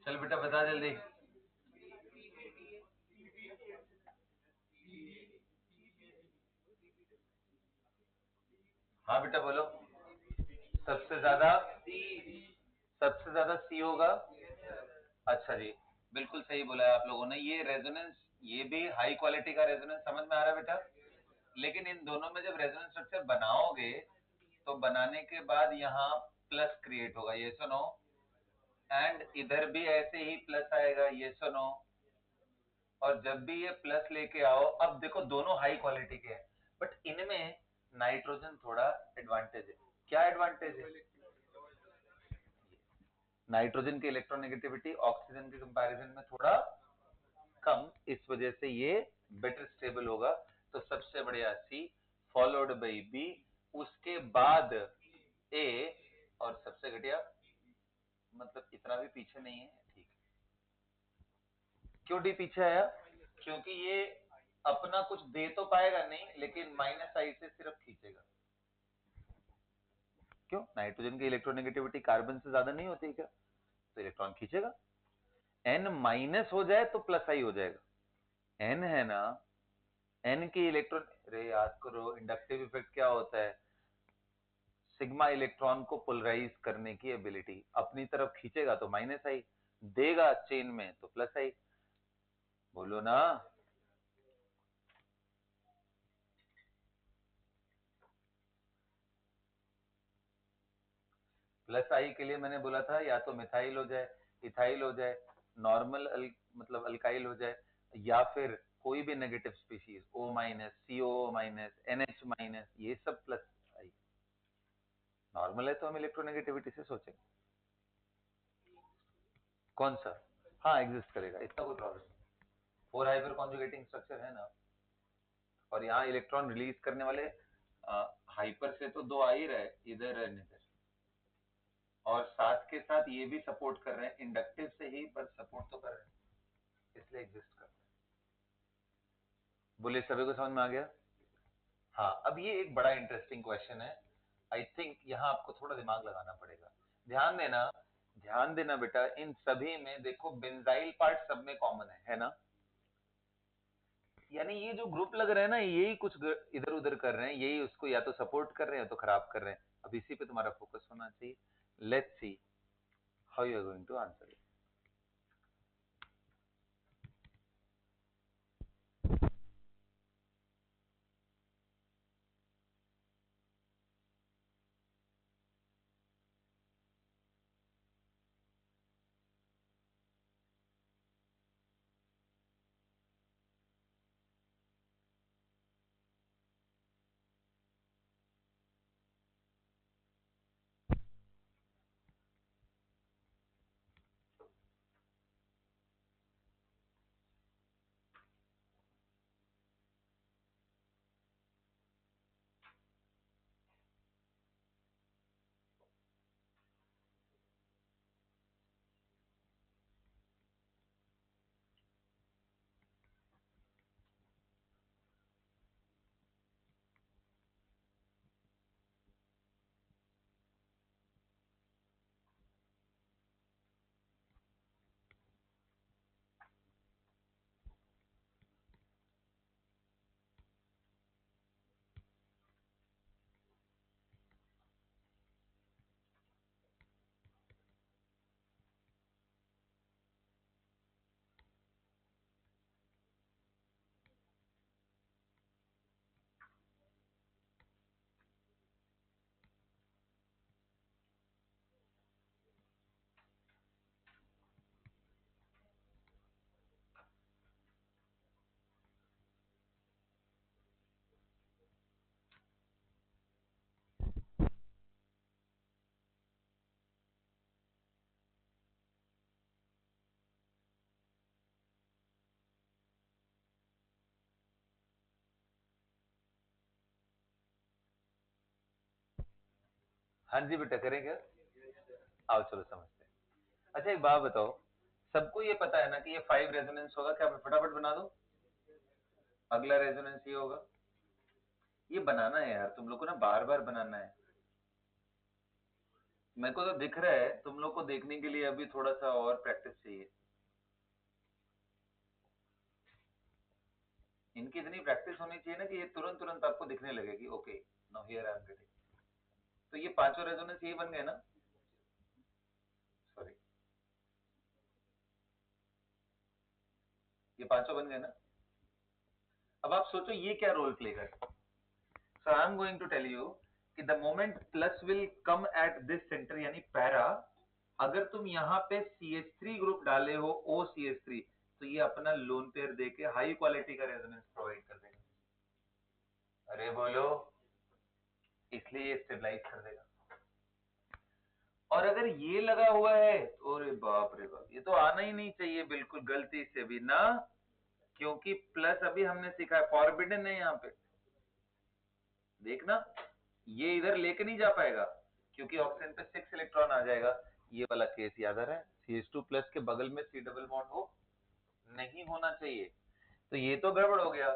चल बेटा बता जल्दी। हाँ बेटा बोलो। सबसे ज्यादा, सबसे ज्यादा सी होगा। अच्छा जी, बिल्कुल सही बोला है आप लोगों ने। ये रेजोनेंस, ये भी हाई क्वालिटी का रेजोनेंस समझ में आ रहा है बेटा। लेकिन इन दोनों में जब रेजोनेंस स्ट्रक्चर बनाओगे, तो बनाने के बाद यहाँ प्लस क्रिएट होगा, ये सुनो। एंड इधर भी ऐसे ही प्लस आएगा, ये सुनो। और जब भी ये प्लस लेके आओ, अब देखो दोनों हाई क्वालिटी के हैं, बट इनमें नाइट्रोजन थोड़ा एडवांटेज है। क्या एडवांटेज है? नाइट्रोजन की इलेक्ट्रोनेगेटिविटी ऑक्सीजन के कंपैरिजन में थोड़ा कम, इस वजह से ये बेटर स्टेबल होगा। तो सबसे बढ़िया सी, फॉलोड बाई बी, उसके बाद ए, और सबसे घटिया, मतलब इतना भी पीछे नहीं है, ठीक। क्यों डी पीछे आया? क्योंकि ये अपना कुछ दे तो पाएगा नहीं, लेकिन माइनस साइड से सिर्फ खींचेगा। क्यों? नाइट्रोजन की इलेक्ट्रोनेगेटिविटी कार्बन से ज्यादा नहीं होती क्या? तो इलेक्ट्रॉन खींचेगा। एन माइनस हो जाए तो प्लस आई हो जाएगा। एन है ना, एन की इलेक्ट्रॉन, अरे याद करो इंडक्टिव इफेक्ट क्या होता है? सिग्मा इलेक्ट्रॉन को पोलराइज करने की एबिलिटी। अपनी तरफ खींचेगा तो माइनस आई, देगा चेन में तो प्लस आई। बोलो ना। प्लस आई के लिए मैंने बोला था या तो मिथाइल हो जाए, इथाइल हो जाए, नॉर्मल मतलब अल्काइल हो जाए, या फिर कोई भी negative species O minus, CO minus, NH minus, ये सब प्लस आई। नॉर्मल है तो हम इलेक्ट्रोनेगेटिविटी से सोचेंगे। कौन सा? हाँ एग्जिस्ट करेगा, इतना कोई प्रॉब्लम नहीं। 4 हाइपर कॉन्जुगेटिंग स्ट्रक्चर है ना, और यहाँ इलेक्ट्रॉन रिलीज करने वाले हाइपर से तो दो आ ही रहे, इधर एंड इधर, और साथ के साथ ये भी सपोर्ट कर रहे हैं, इंडक्टिव से ही पर सपोर्ट तो कर रहे हैं, इसलिए एग्जिस्ट कर रहे हैं। बोले सभी को समझ में आ गया? हाँ, अब ये एक बड़ा इंटरेस्टिंग क्वेश्चन है। आई थिंक यहाँ आपको थोड़ा दिमाग लगाना पड़ेगा। ध्यान देना, ध्यान देना बेटा, इन सभी में देखो बेंजाइल पार्ट सब में कॉमन है ना? यानी ये जो ग्रुप लग रहे हैं ना, यही कुछ इधर उधर कर रहे हैं, यही उसको या तो सपोर्ट कर रहे हैं या तो खराब कर रहे हैं। अब इसी पे तुम्हारा फोकस होना चाहिए। Let's see how you are going to answer it. हाँ जी बेटा, करें क्या? आओ चलो समझते हैं। अच्छा एक बात बताओ, सबको ये पता है ना कि ये 5 रेजोनेंस होगा, क्या मैं फटाफट बना दूं? अगला रेजोनेंस ये होगा। ये बनाना है यार, तुम लोग को ना बार बार बनाना है। मेरे को तो दिख रहा है, तुम लोग को देखने के लिए अभी थोड़ा सा और प्रैक्टिस चाहिए। इनकी इतनी प्रैक्टिस होनी चाहिए ना कि ये तुरंत तुरंत आपको दिखने लगेगी। Okay, now here I am getting. तो ये पांचों रेजोनेंस ये बन गए ना? सॉरी, ये पांचों बन गए ना? अब आप सोचो ये क्या रोल प्ले कर। So I am going to tell you कि the moment plus will come at this centre यानी पैरा, अगर तुम यहाँ पे CH3 ग्रुप डाले हो OCH3, तो ये अपना लोन पेयर देके हाई क्वालिटी का रेजोनेंस प्रोवाइड कर देगा। अरे बोलो, इसलिए ये स्टेबलाइज कर देगा। और अगर ये लगा हुआ है तो अरे बाप रे बाप, ये तो आना ही नहीं चाहिए बिल्कुल गलती से भी ना, क्योंकि प्लस अभी हमने सीखा है फॉरबिडन है यहाँ पे। देखना, ये इधर लेके नहीं जा पाएगा, क्योंकि ऑक्सीजन पे 6 इलेक्ट्रॉन आ जाएगा। ये वाला केस याद आ रहा है, CH2 प्लस के बगल में C डबल बॉन्ड हो नहीं होना चाहिए, तो ये तो गड़बड़ हो गया।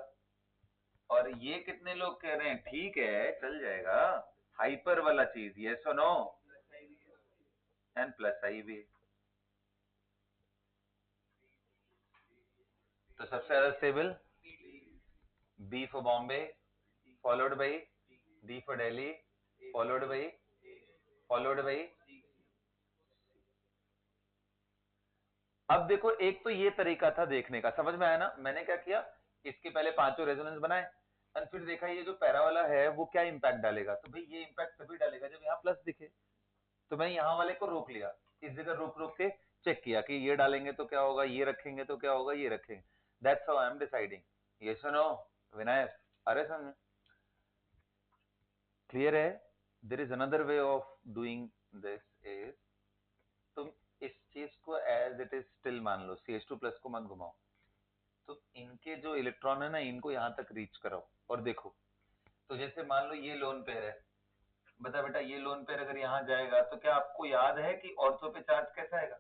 और ये कितने लोग कह रहे हैं ठीक है चल जाएगा, हाइपर वाला चीज, यस और नो? एंड प्लस आई भी। तो सबसे ज्यादा stable B for Bombay, followed by D for Delhi, followed by followed by. अब देखो, एक तो ये तरीका था देखने का, समझ में आया ना। मैंने क्या किया, इसके पहले पांचों रेजोनेंस बनाए और फिर देखा ये जो पैरा वाला है वो क्या इंपैक्ट डालेगा। तो भाई ये इंपैक्ट तभी डालेगा जब यहाँ प्लस दिखे। तो मैं यहाँ वाले को रोक लिया, इस जगह रोक रोक के चेक किया कि ये डालेंगे तो क्या होगा, ये रखेंगे तो क्या होगा, ये रखेंगे। That's how I am deciding. Yes और नो विनायक? अरे समझ क्लियर है? There is another way of doing this is, तुम इस चीज को एज इट इज स्टिल मान लो, CH2 प्लस को मत घुमाओ। तो इनके जो इलेक्ट्रॉन है ना, इनको यहां तक रीच कराओ और देखो। तो जैसे मान लो ये लोन पेयर है, बता बेटा ये लोन पेयर अगर यहाँ जाएगा तो क्या आपको याद है कि ऑर्थो पे चार्ज कैसा आएगा?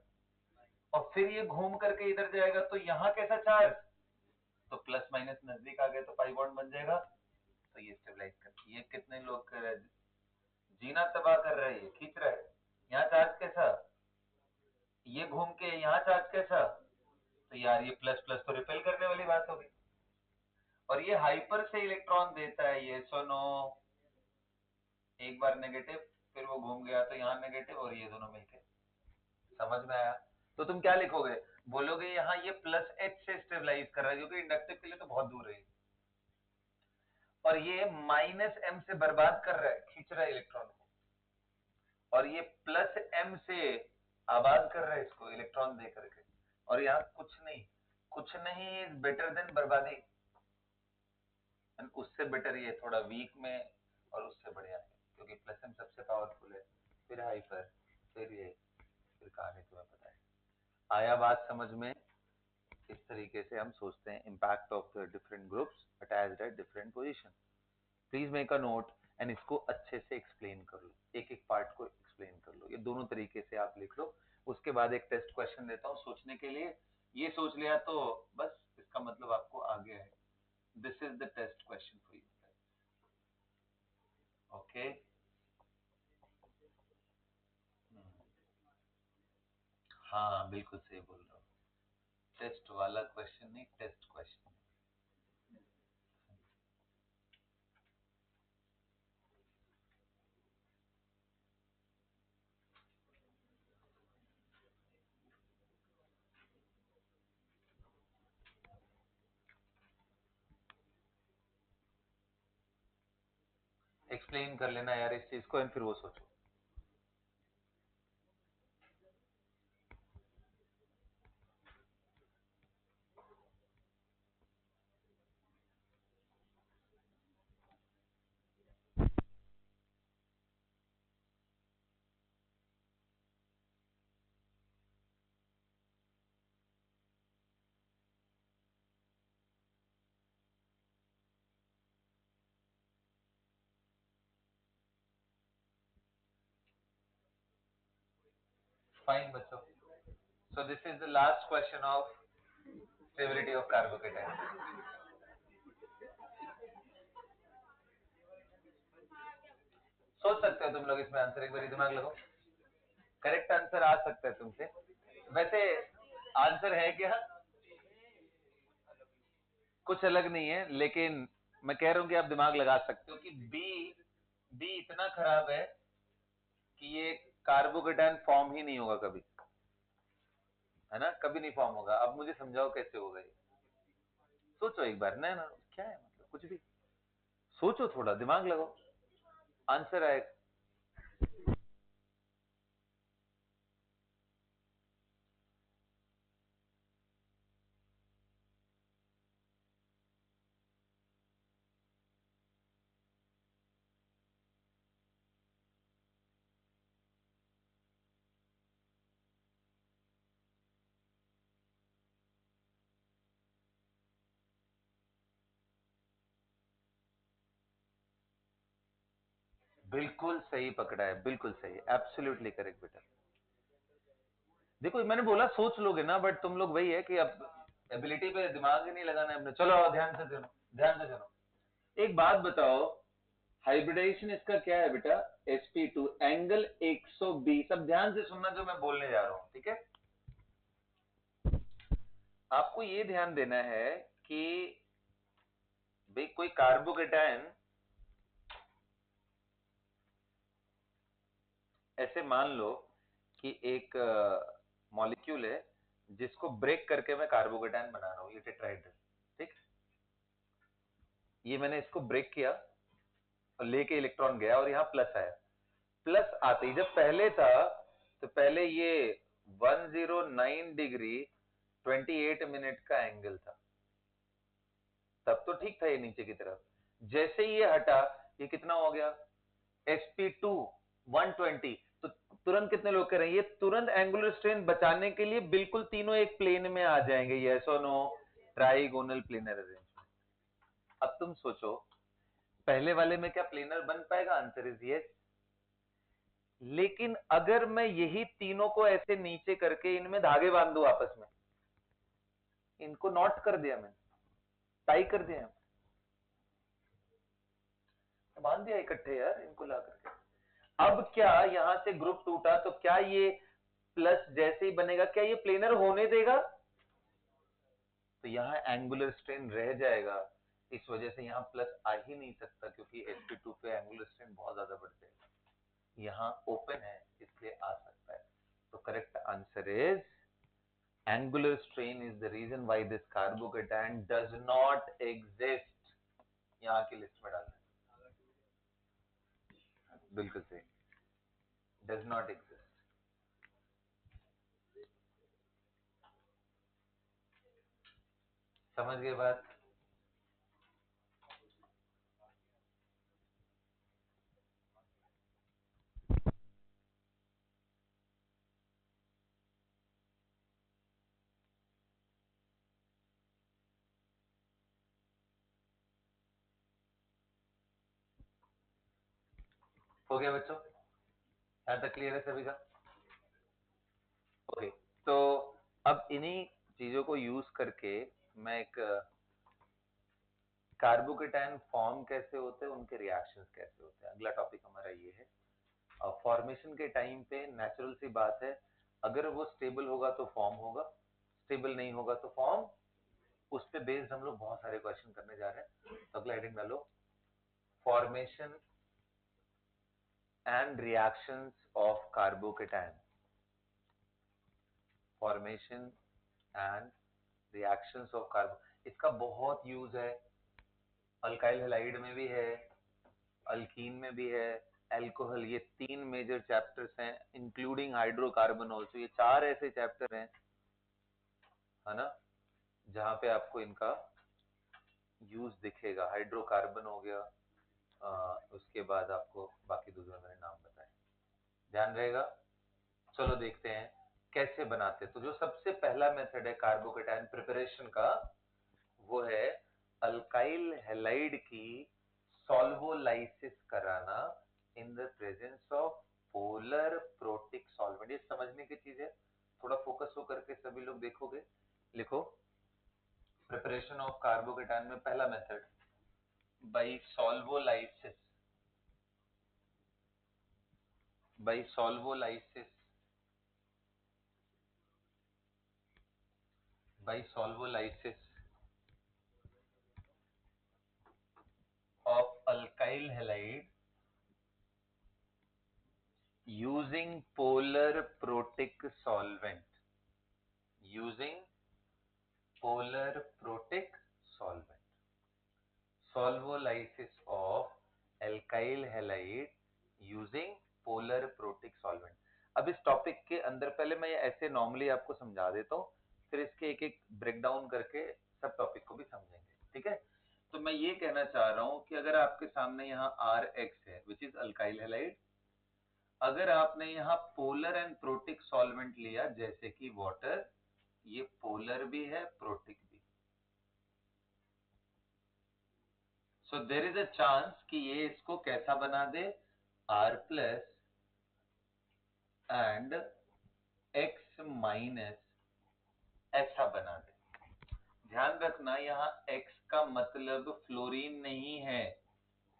और फिर ये घूम करके इधर जाएगा तो यहाँ कैसा चार्ज? तो प्लस माइनस नजदीक आ गए तो पाई बॉन्ड बन जाएगा। तो ये स्टेबलाइज कर, ये कितने लोग कर रहे हैं, जीना तबाह कर रहा है, ये खींच रहा है। यहाँ चार्ज कैसा, ये घूम के यहाँ चार्ज कैसा? तो यार ये प्लस प्लस तो रिपेल करने वाली बात होगी। और ये हाइपर से इलेक्ट्रॉन देता है, ये सोनो एक बार नेगेटिव, फिर वो घूम गया तो यहाँ नेगेटिव और ये दोनों मिलके। समझ में आया? तो तुम क्या लिखोगे, बोलोगे यहाँ ये प्लस एच से स्टेबलाइज कर रहा है क्योंकि इंडक्टिव के लिए तो बहुत दूर है, और ये माइनस एम से बर्बाद कर रहा है, खींच रहा है इलेक्ट्रॉन को, और ये प्लस एम से आबाद कर रहा है इसको इलेक्ट्रॉन दे करके। और यहाँ कुछ नहीं, कुछ नहीं इज बेटर देन बर्बादी। उससे बेटर ये थोड़ा वीक में, और उससे बढ़िया है क्योंकि प्लस एम सबसे पावरफुल है, फिर हाइपर, फिर ये, फिर कहानी तुम्हें पता है। आया बात समझ में? इस तरीके से हम सोचते हैं impact of the different groups attached at different position. Please make a note and इसको अच्छे से एक्सप्लेन कर लो, एक एक पार्ट को एक्सप्लेन कर लो। ये दोनों तरीके से आप लिख लो। उसके बाद एक टेस्ट क्वेश्चन देता हूँ सोचने के लिए। ये सोच लिया तो बस इसका मतलब आपको आ गया है। This is the test question for you. Okay, हाँ बिल्कुल सही बोल रहा हूँ। टेस्ट वाला क्वेश्चन नहीं, टेस्ट क्वेश्चन। एक्सप्लेन कर लेना यार इस चीज को एंड फिर वो सोचो। फाइन बच्चों, so this is the last question of stability of carbocation। सोच सकते हो तुम लोग इसमें आंसर, एक बार दिमाग लगाओ। करेक्ट आंसर आ सकता है तुमसे। वैसे आंसर है क्या, कुछ अलग नहीं है, लेकिन मैं कह रहा हूं कि आप दिमाग लगा सकते हो कि बी, बी इतना खराब है कि ये कार्बोकेटायन फॉर्म ही नहीं होगा कभी, है ना, कभी नहीं फॉर्म होगा। अब मुझे समझाओ कैसे होगा ये। सोचो एक बार, ना ना क्या है मतलब, कुछ भी सोचो, थोड़ा दिमाग लगाओ, आंसर आएगा। बिल्कुल सही पकड़ा है, बिल्कुल सही, एब्सोल्युटली करेक्ट बेटा। देखो मैंने बोला सोच लोगे ना, बट तुम लोग वही है कि अब एबिलिटी पे दिमाग ही नहीं लगाना है अपने। चलो आओ, ध्यान से सुनो, ध्यान से सुनो। एक बात बताओ, हाइब्रिडाइजेशन इसका क्या है बेटा, sp2 एंगल 120। अब ध्यान से सुनना जो मैं बोलने जा रहा हूं, ठीक है। आपको ये ध्यान देना है कि भाई कोई कार्बोकेटायन जैसे मान लो कि एक मॉलिक्यूल है जिसको ब्रेक करके मैं कार्बोकेटायन बना रहा हूं, ये टेट्राहेड्रल, ठीक। ये मैंने इसको ब्रेक किया और लेके इलेक्ट्रॉन गया और यहाँ प्लस आया। प्लस आते ही जब पहले था तो पहले ये 109 डिग्री 28 मिनट का एंगल था, तब तो ठीक था ये नीचे की तरफ। जैसे ही ये हटा, ये कितना हो गया sp2 120। तो तुरंत कितने लोग कह रहे हैं ये तुरंत एंगुलर स्ट्रेन बचाने के लिए बिल्कुल तीनों एक प्लेन में आ जाएंगे, यस और नो, ट्राइगोनल प्लेनर अरेंजमेंट। अब तुम सोचो पहले वाले में क्या प्लेनर बन पाएगा, आंसर इज यस। लेकिन अगर मैं यही तीनों को ऐसे नीचे करके इनमें धागे बांध दूं आपस में, इनको नॉट कर दिया मैंने, टाई कर दिया, बांध दिया इकट्ठे यार इनको ला करके। अब क्या यहां से ग्रुप टूटा तो क्या ये प्लस जैसे ही बनेगा क्या ये प्लेनर होने देगा, तो यहां एंगुलर स्ट्रेन रह जाएगा। इस वजह से यहां प्लस आ ही नहीं सकता क्योंकि sp2 पे एंगुलर स्ट्रेन बहुत ज्यादा बढ़ जाएगा। यहां ओपन है इसलिए आ सकता है। तो correct answer is angular strain is the reason why this carbocation does not exist. यहां की लिस्ट में डालना है, बिल्कुल सही, डज नॉट एग्जिस्ट। समझ गए बात। हो गया बच्चों, यहां तक क्लियर है सभी का। ओके, तो अब इन्हीं चीजों को यूज करके मैं एक कार्बोकेटायन फॉर्म कैसे होते हैं, उनके रिएक्शंस कैसे होते हैं, अगला टॉपिक हमारा ये है। फॉर्मेशन के टाइम पे नेचुरल सी बात है, अगर वो स्टेबल होगा तो फॉर्म होगा, स्टेबल नहीं होगा तो फॉर्म। उस पे बेस्ड हम लोग बहुत सारे क्वेश्चन करने जा रहे हैं। तो अगला हेडिंग डालो, formation and reactions of carbocation. Formation and reactions of carbo, इसका बहुत यूज है, अल्काइल हैलाइड में भी है, अल्कीन में भी है, एल्कोहल, ये तीन मेजर चैप्टर्स हैं, इंक्लूडिंग हाइड्रोकार्बन ऑल्सो। ये चार ऐसे चैप्टर हैं, है ना, जहां पे आपको इनका यूज दिखेगा। हाइड्रोकार्बन हो गया, उसके बाद आपको बाकी दूसरे मैंने नाम बताए, ध्यान रहेगा। चलो देखते हैं कैसे बनाते। तो जो सबसे पहला मेथड है कार्बोकेटायन प्रिपरेशन का, वो है अल्काइल हैलाइड की सॉल्वोलाइसिस कराना in the presence of polar protic solvent. ये समझने की चीज है, थोड़ा फोकस हो करके सभी लोग देखोगे। लिखो, प्रिपरेशन ऑफ कार्बोकेटायन में पहला method by solvolysis, by solvolysis, by solvolysis of alkyl halide using polar protic solvent, using polar protic solvent, solvolysis of alkyl halide using polar protic solvent। अब इस टॉपिक के अंदर पहले मैं ऐसे नॉर्मली आपको समझा देता हूँ, फिर इसके एक एक ब्रेक डाउन करके सब टॉपिक को भी समझेंगे, ठीक है। तो मैं ये कहना चाह रहा हूं कि अगर आपके सामने यहाँ RX है विच इज अल्काइल हैलाइड, अगर आपने यहाँ पोलर एंड प्रोटिक सॉल्वेंट लिया जैसे कि वाटर, ये पोलर भी है प्रोटिक भी, सो देर इज अ चांस कि ये इसको कैसा बना दे, R plus and X minus ऐसा बना दे। ध्यान रखना यहाँ X का मतलब फ्लोरीन नहीं है,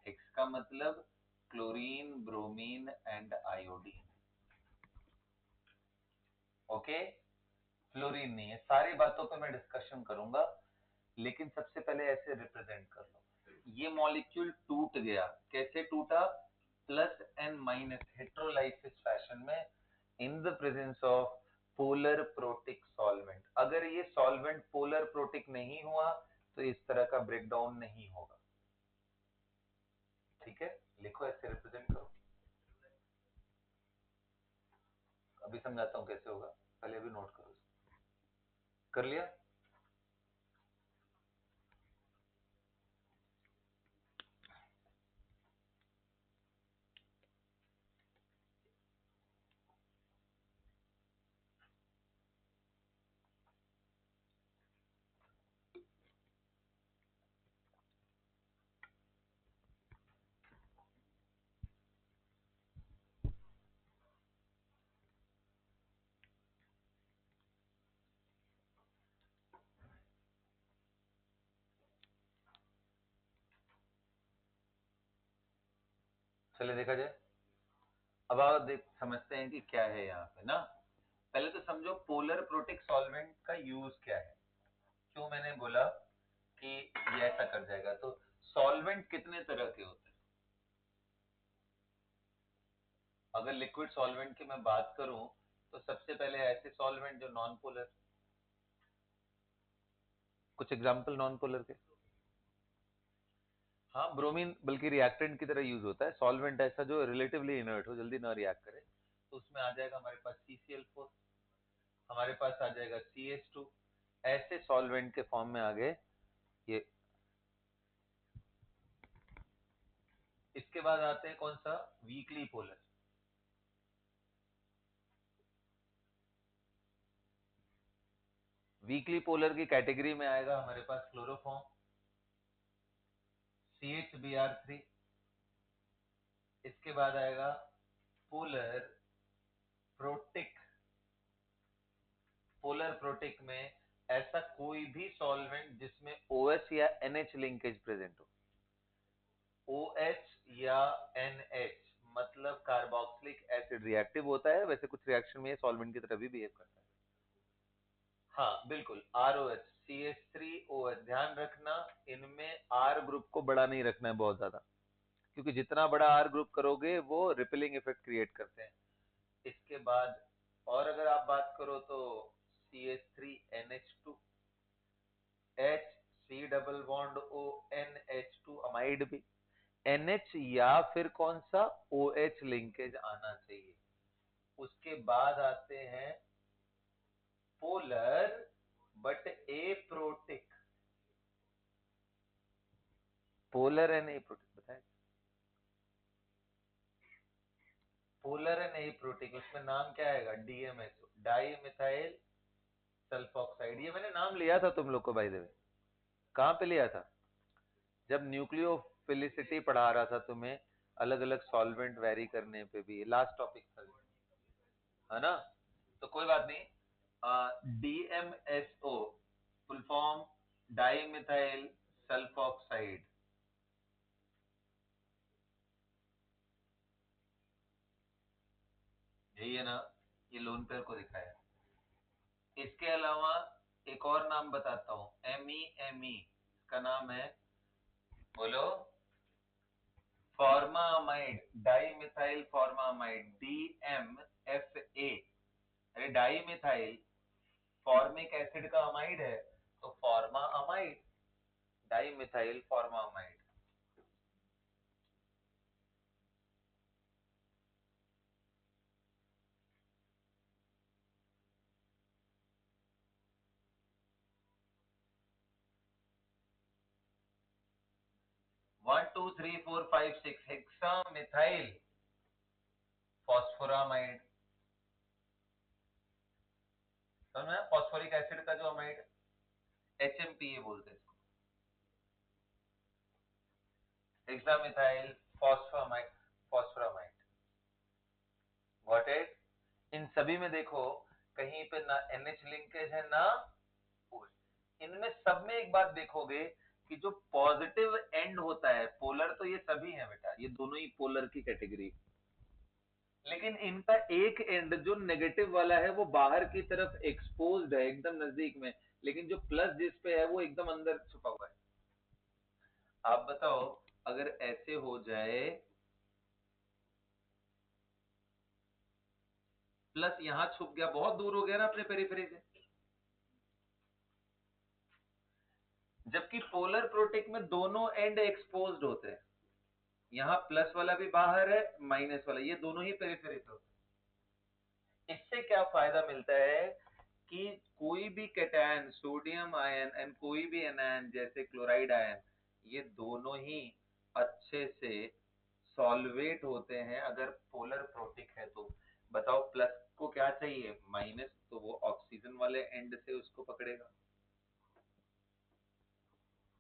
X का मतलब chlorine, bromine and iodine, okay. Fluorine नहीं है। सारी बातों पे मैं डिस्कशन करूंगा, लेकिन सबसे पहले ऐसे रिप्रेजेंट कर लो। ये मॉलिक्यूल टूट गया, कैसे टूटा, प्लस एन माइनस हेटेरोलाइसिस फैशन में in the presence of polar protic solvent. अगर ये सॉल्वेंट पोलर प्रोटिक नहीं हुआ तो इस तरह का ब्रेकडाउन नहीं होगा। ठीक है, लिखो, ऐसे रिप्रेजेंट करो। अभी समझाता हूं कैसे होगा, पहले अभी नोट करो। कर लिया? चलिए देखा जाए। अब आप देख समझते हैं कि क्या है यहाँ पे ना। पहले तो समझो पोलर प्रोटिक सॉल्वेंट का यूज क्या है, क्यों मैंने बोला कि ये ऐसा कर जाएगा। तो सॉल्वेंट कितने तरह के होते हैं? अगर लिक्विड सॉल्वेंट की मैं बात करूं तो सबसे पहले ऐसे सॉल्वेंट जो नॉन पोलर। कुछ एग्जांपल नॉन पोलर के। हाँ, ब्रोमीन बल्कि रिएक्टेंट की तरह यूज होता है। सॉल्वेंट ऐसा जो रिलेटिवली इनर्ट हो, जल्दी ना रिएक्ट करे, तो उसमें आ जाएगा हमारे पास CCl4, हमारे पास आ जाएगा CH2। ऐसे सॉल्वेंट के फॉर्म में आ गए ये। इसके बाद आते हैं कौन सा, वीकली पोलर। वीकली पोलर की कैटेगरी में आएगा हमारे पास क्लोरोफॉर्म, CHBr3। इसके बाद आएगा पोलर प्रोटिक। पोलर प्रोटिक में ऐसा कोई भी सॉल्वेंट जिसमें OH या NH लिंकेज प्रेजेंट हो। OH या NH मतलब कार्बोक्सिलिक एसिड रिएक्टिव होता है, वैसे कुछ रिएक्शन में ये सॉल्वेंट की तरह भी बिहेव करता है। हाँ बिल्कुल, ROH, CH3OH। ध्यान रखना, इनमें R ग्रुप को बड़ा नहीं रखना है बहुत ज्यादा, क्योंकि जितना बड़ा R ग्रुप करोगे वो रिपेलिंग इफेक्ट क्रिएट करते हैं। इसके बाद और अगर आप बात करो तो CH3NH2, H C double bond O NH2 amide भी, NH या फिर कौन सा OH लिंकेज आना चाहिए। उसके बाद आते हैं polar but aprotic. Polar and aprotic बताए। पोलर एंड एप्रोटिक, उसमें नाम क्या आएगा, DMSO, डाई मिथाइल सल्फोक्साइड। ये मैंने नाम लिया था तुम लोग को बाय द वे। कहाँ पे लिया था? जब न्यूक्लियोफिलिसिटी पढ़ा रहा था तुम्हें, अलग अलग सॉल्वेंट वेरी करने पे भी, लास्ट टॉपिक था, है ना? तो कोई बात नहीं। DMSO full form di methyl sulphoxide. यही है ना, ये लोन पेयर को दिखाया। इसके अलावा एक और नाम बताता हूं, MEME। इसका नाम है, बोलो, formamide, dimethyl formamide, DMFA। अरे डाई मिथाइल फॉर्मिक एसिड का अमाइड है, तो formamide, dimethyl formamide. 1 2 3 4 5 6 hexamethyl phosphoramide. समझ में? फॉस्फोरिक एसिड का जो अमाइड, HMPA बोलते हैं इसको, hexamethyl phosphoramide, phosphoramide. Got it? इन सभी में देखो, कहीं पे ना NH लिंकेज है ना OH। इनमें सब में एक बात देखोगे कि जो पॉजिटिव एंड होता है, पोलर तो ये सभी है बेटा, ये दोनों ही पोलर की कैटेगरी, लेकिन इनका एक एंड जो नेगेटिव वाला है वो बाहर की तरफ एक्सपोज्ड है, एकदम नजदीक में, लेकिन जो प्लस जिस पे है वो एकदम अंदर छुपा हुआ है। आप बताओ, अगर ऐसे हो जाए प्लस यहां छुप गया, बहुत दूर हो गया ना अपने पेरिफेरी से। जबकि पोलर प्रोटिक में दोनों एंड एक्सपोज्ड होते हैं, यहां प्लस वाला भी बाहर है, माइनस वाला, ये दोनों ही पेरिफेरी पे होते हैं। इससे क्या फायदा मिलता है कि कोई भी कैटायन, सोडियम आयन एंड कोई भी एनायन जैसे क्लोराइड आयन, ये दोनों ही अच्छे से सॉल्वेट होते हैं अगर पोलर प्रोटिक है तो। बताओ प्लस को क्या चाहिए, माइनस, तो वो ऑक्सीजन वाले एंड से उसको पकड़ेगा,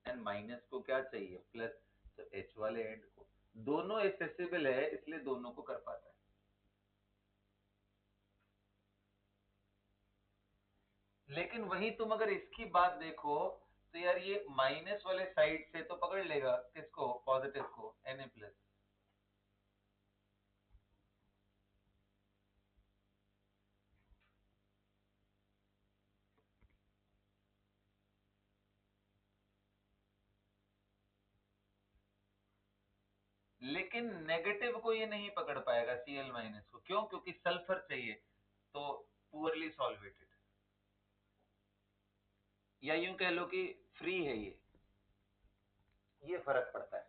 एंड माइनस को क्या चाहिए, प्लस, तो एच वाले एंड को। दोनों एक्सेसिबल है इसलिए दोनों को कर पाता है। लेकिन वही तुम अगर इसकी बात देखो तो यार ये माइनस वाले साइड से तो पकड़ लेगा किसको, पॉजिटिव को, Na+। लेकिन नेगेटिव को ये नहीं पकड़ पाएगा, Cl- को। क्यों? क्योंकि सल्फर चाहिए, तो पुअरली सॉल्वेटेड, या यूं कह लो कि फ्री है ये फर्क पड़ता है।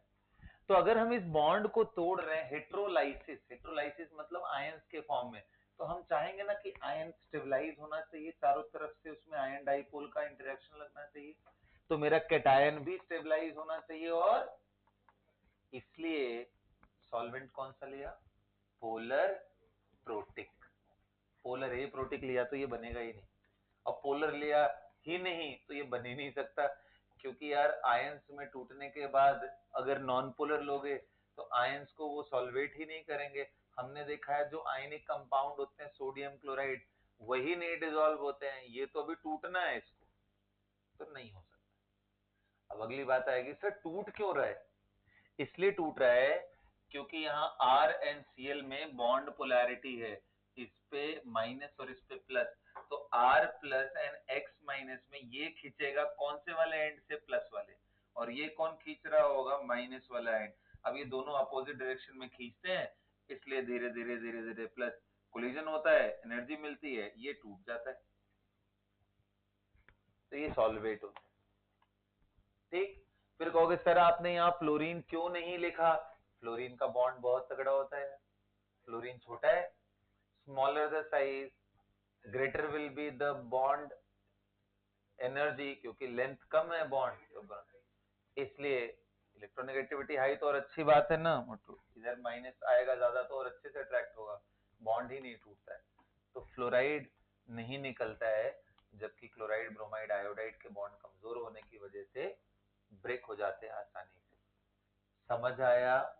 तो अगर हम इस बॉन्ड को तोड़ रहे हैं हेट्रोलाइसिस, हेट्रोलाइसिस मतलब आयंस के फॉर्म में, तो हम चाहेंगे ना कि आयन स्टेबलाइज होना चाहिए, चारों तरफ से उसमें आयन डाइपोल का इंटरेक्शन लगना चाहिए, तो मेरा कैटायन भी स्टेबलाइज होना चाहिए। और इसलिए सॉल्वेंट कौन सा लिया, पोलर प्रोटिक। पोलर ए प्रोटिक लिया तो ये बनेगा ही नहीं, और पोलर लिया ही नहीं तो ये बन ही नहीं सकता, क्योंकि यार आयंस में टूटने के बाद अगर नॉन पोलर लोगे तो आयंस को वो सॉल्वेट ही नहीं करेंगे। हमने देखा है जो आयनिक कंपाउंड होते हैं सोडियम क्लोराइड, वही नहीं डिसॉल्व होते हैं, ये तो अभी टूटना है इसको, तो नहीं हो सकता। अब अगली बात आएगी, सर टूट क्यों रहा है? इसलिए टूट रहा है क्योंकि यहाँ RnCl में बॉन्ड पोलैरिटी है, इस पे माइनस और इस पे प्लस, तो R plus and X minus में ये खींचेगा कौन से वाले एंड से, प्लस वाले, और ये कौन खींच रहा होगा, माइनस वाला एंड। अब ये दोनों अपोजिट डायरेक्शन में खींचते हैं, इसलिए धीरे धीरे धीरे धीरे प्लस कोलिजन होता है, एनर्जी मिलती है, ये टूट जाता है, तो ये सॉल्वेट होता है। ठीक। फिर कहोगे सर आपने यहाँ फ्लोरीन क्यों नहीं लिखा? फ्लोरीन का बॉन्ड बहुत तगड़ा होता है, फ्लोरीन छोटा है, smaller the size greater will be the bond energy, क्योंकि लेंथ कम है बॉन्ड तो, इसलिए इलेक्ट्रोनेगेटिविटी हाई तो और अच्छी बात है ना मोटू, इधर माइनस आएगा ज्यादा तो और अच्छे से अट्रैक्ट होगा, बॉन्ड ही नहीं टूटता है, तो फ्लोराइड नहीं निकलता है, जबकि क्लोराइड ब्रोमाइड आयोडाइड के बॉन्ड कमजोर होने की वजह से ब्रेक हो जाते हैं आसानी से। समझ आया?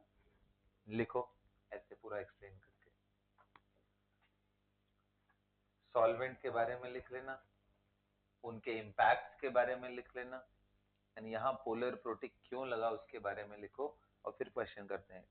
लिखो ऐसे पूरा एक्सप्लेन करके, सॉल्वेंट के बारे में लिख लेना, उनके इम्पैक्ट्स के बारे में लिख लेना, यानी यहाँ पोलर प्रोटिक क्यों लगा उसके बारे में लिखो, और फिर क्वेश्चन करते हैं।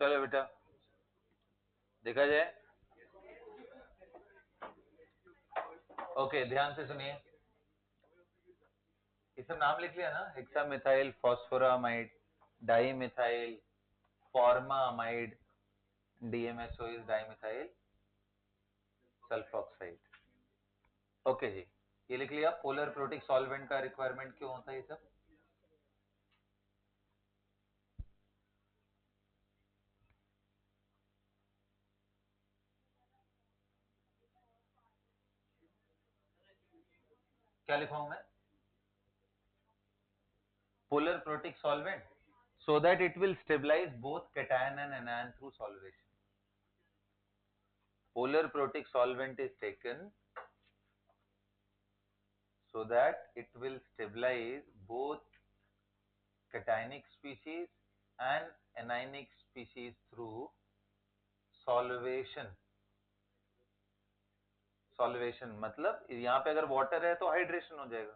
चलो बेटा देखा जाए। ओके ध्यान से सुनिए, ये सब नाम लिख लिया ना, hexamethyl phosphoramide, dimethyl formamide, DMSO is dimethyl sulfoxide. Okay जी, ये लिख लिया। पोलर प्रोटिक सॉल्वेंट का रिक्वायरमेंट क्यों होता है ये सब? क्या लिखवाऊं मैं? Polar protic solvent so that it will stabilize both cation and anion through solvation. Polar protic solvent is taken so that it will stabilize both cationic species and anionic species through solvation. Solvation मतलब यहाँ पे अगर water है तो हाइड्रेशन हो जाएगा,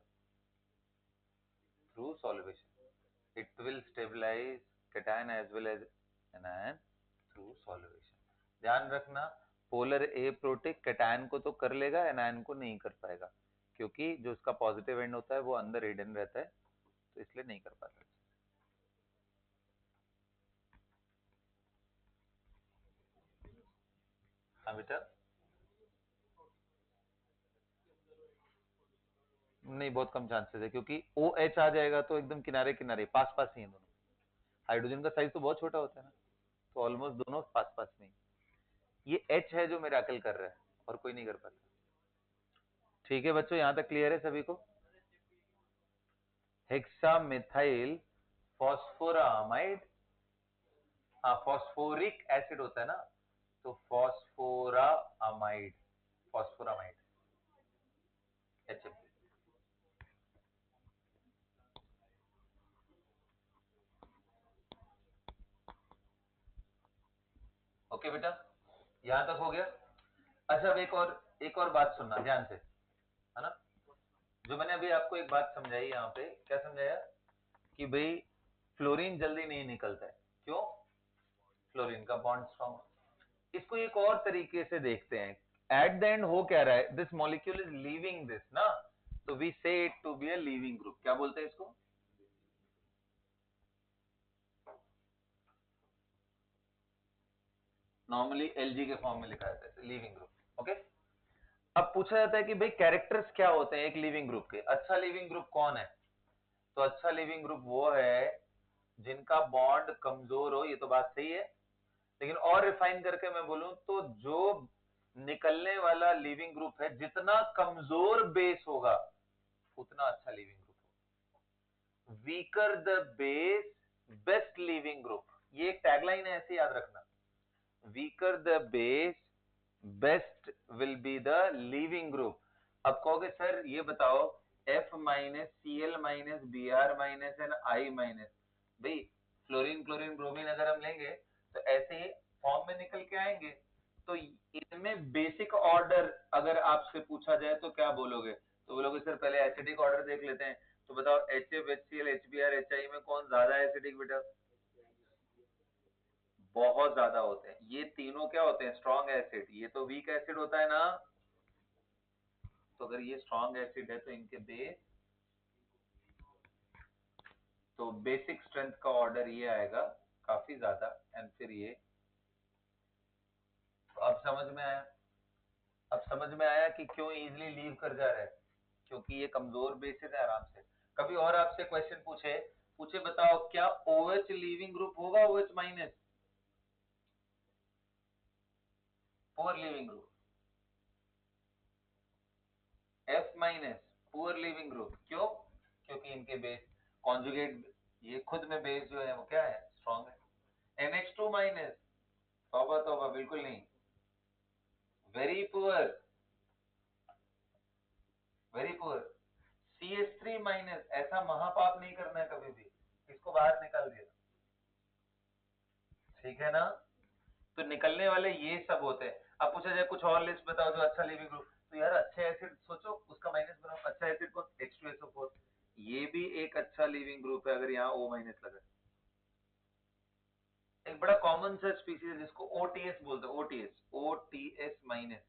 through solvation it will stabilize cation as well as anion through solvation. ध्यान रखना, पोलर ए प्रोटिक कैटायन को तो कर लेगा, एनायन को नहीं कर पाएगा, क्योंकि जो उसका पॉजिटिव एंड होता है वो अंदर हिडन रहता है, तो इसलिए नहीं कर पाता। हाँ बेटा, नहीं बहुत कम चांसेस है, क्योंकि ओ एच आ जाएगा तो एकदम किनारे किनारे पास पास ही है दोनों। हाइड्रोजन का साइज तो बहुत छोटा होता है ना, तो ऑलमोस्ट दोनों पास पास में। ये एच है जो मिराकल कर रहा है, और कोई नहीं कर पाता। ठीक है बच्चों, यहां तक क्लियर है सभी को? हेक्सामिथाइल फॉस्फोरामाइड, हाँ फॉस्फोरिक एसिड होता है ना, तो फॉस्फोरामाइड, फॉस्फोरामाइड HMP। ओके बेटा, यहां तक हो गया। अच्छा अब एक और बात सुनना ध्यान से, है ना। जो मैंने अभी आपको एक बात समझाई, यहाँ पे क्या समझाया कि भाई फ्लोरीन जल्दी नहीं निकलता है, क्यों? फ्लोरीन का बॉन्ड स्ट्रॉन्ग। इसको एक और तरीके से देखते हैं, एट द एंड हो क्या रहा है, this molecule is leaving this ना, तो we say it to be a leaving group. क्या बोलते हैं इसको? नॉर्मली एलजी के फॉर्म में लिखा जाता है लीविंग ग्रुप। ओके, अब पूछा जाता है कि भाई कैरेक्टर्स क्या होते हैं एक लिविंग ग्रुप के? अच्छा लिविंग ग्रुप कौन है? तो अच्छा लिविंग ग्रुप वो है जिनका बॉन्ड कमजोर हो, ये तो बात सही है, लेकिन और रिफाइन करके मैं बोलूं तो जो निकलने वाला लिविंग ग्रुप है, जितना कमजोर बेस होगा उतना अच्छा लिविंग ग्रुप होगा। Weaker the base best leaving group, ये एक टैगलाइन है, ऐसे याद रखना। Weaker the base best will be the leaving group. अब कहोगे सर ये बताओ, F minus Cl minus Br minus and I minus, भाई फ्लोरीन क्लोरीन ब्रोमीन अगर हम लेंगे तो ऐसे ही फॉर्म में निकल के आएंगे। तो इनमें बेसिक ऑर्डर अगर आपसे पूछा जाए तो क्या बोलोगे? तो बोलोगे सर पहले एसिडिक ऑर्डर देख लेते हैं। तो बताओ HF HCl HBr HI में कौन ज्यादा एसिडिक बेटा? बहुत ज्यादा होते हैं। ये तीनों क्या होते हैं? Strong acid. ये तो वीक एसिड होता है ना, तो अगर ये स्ट्रॉन्ग एसिड है तो इनके बेस, तो बेसिक स्ट्रेंथ का ऑर्डर ये आएगा काफी ज्यादा, एंड फिर ये। तो अब समझ में आया? अब समझ में आया कि क्यों इजीली लीव कर जा रहा है, क्योंकि ये कमजोर बेसिस है आराम से। कभी और आपसे क्वेश्चन पूछे, पूछे बताओ क्या OH लीविंग ग्रुप होगा? OH minus poor leaving group, F minus poor leaving group. क्यों? क्योंकि इनके बेस कॉन्जुगेट, ये खुद में बेस जो है वो क्या है? स्ट्रॉन्ग है। NH2 माइनस, तौबा तौबा बिल्कुल नहीं, very poor, very poor. CH3 minus, ऐसा महापाप नहीं करना है कभी भी, इसको बाहर निकाल दिया, ठीक है ना। तो निकलने वाले ये सब होते हैं। अब पूछा जाए कुछ और लिस्ट बताओ जो अच्छा लिविंग ग्रुप, तो यार अच्छे एसिड सोचो, उसका माइनस बनाओ। अच्छा एसिड कौन? H2SO4, ये भी एक अच्छा लिविंग ग्रुप है अगर यहाँ O माइनस लगा। एक बड़ा कॉमन सा स्पीसीज है जिसको ओटीएस बोलते हैं, ओटीएस, ओटीएस माइनस।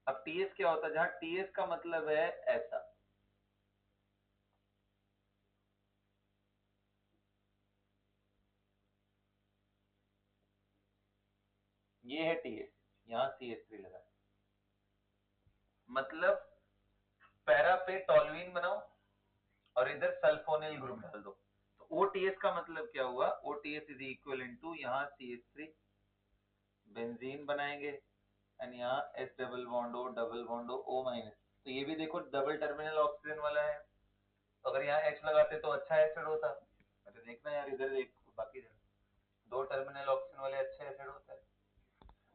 अब टीएस क्या होता है, जहां टीएस का मतलब है ऐसा, ये है टीएस, यहां CH3 लगा, मतलब पैरा पे टॉलुइन बनाओ और इधर सल्फोनिल ग्रुप डाल दो, तो ओटीएस का मतलब क्या हुआ, ओटीएस इज इक्वल टू यहाँ CH3 बेंजीन बनाएंगे एंड यहाँ S double bond O, double bond O minus. तो ये भी देखो डबल टर्मिनल ऑक्सीजन वाला है, तो अगर यहाँ H लगाते तो अच्छा एसिड होता। अरे देखना यार, इधर देख, बाकी दो टर्मिनल ऑक्सीजन वाले अच्छे एसिड होते हैं।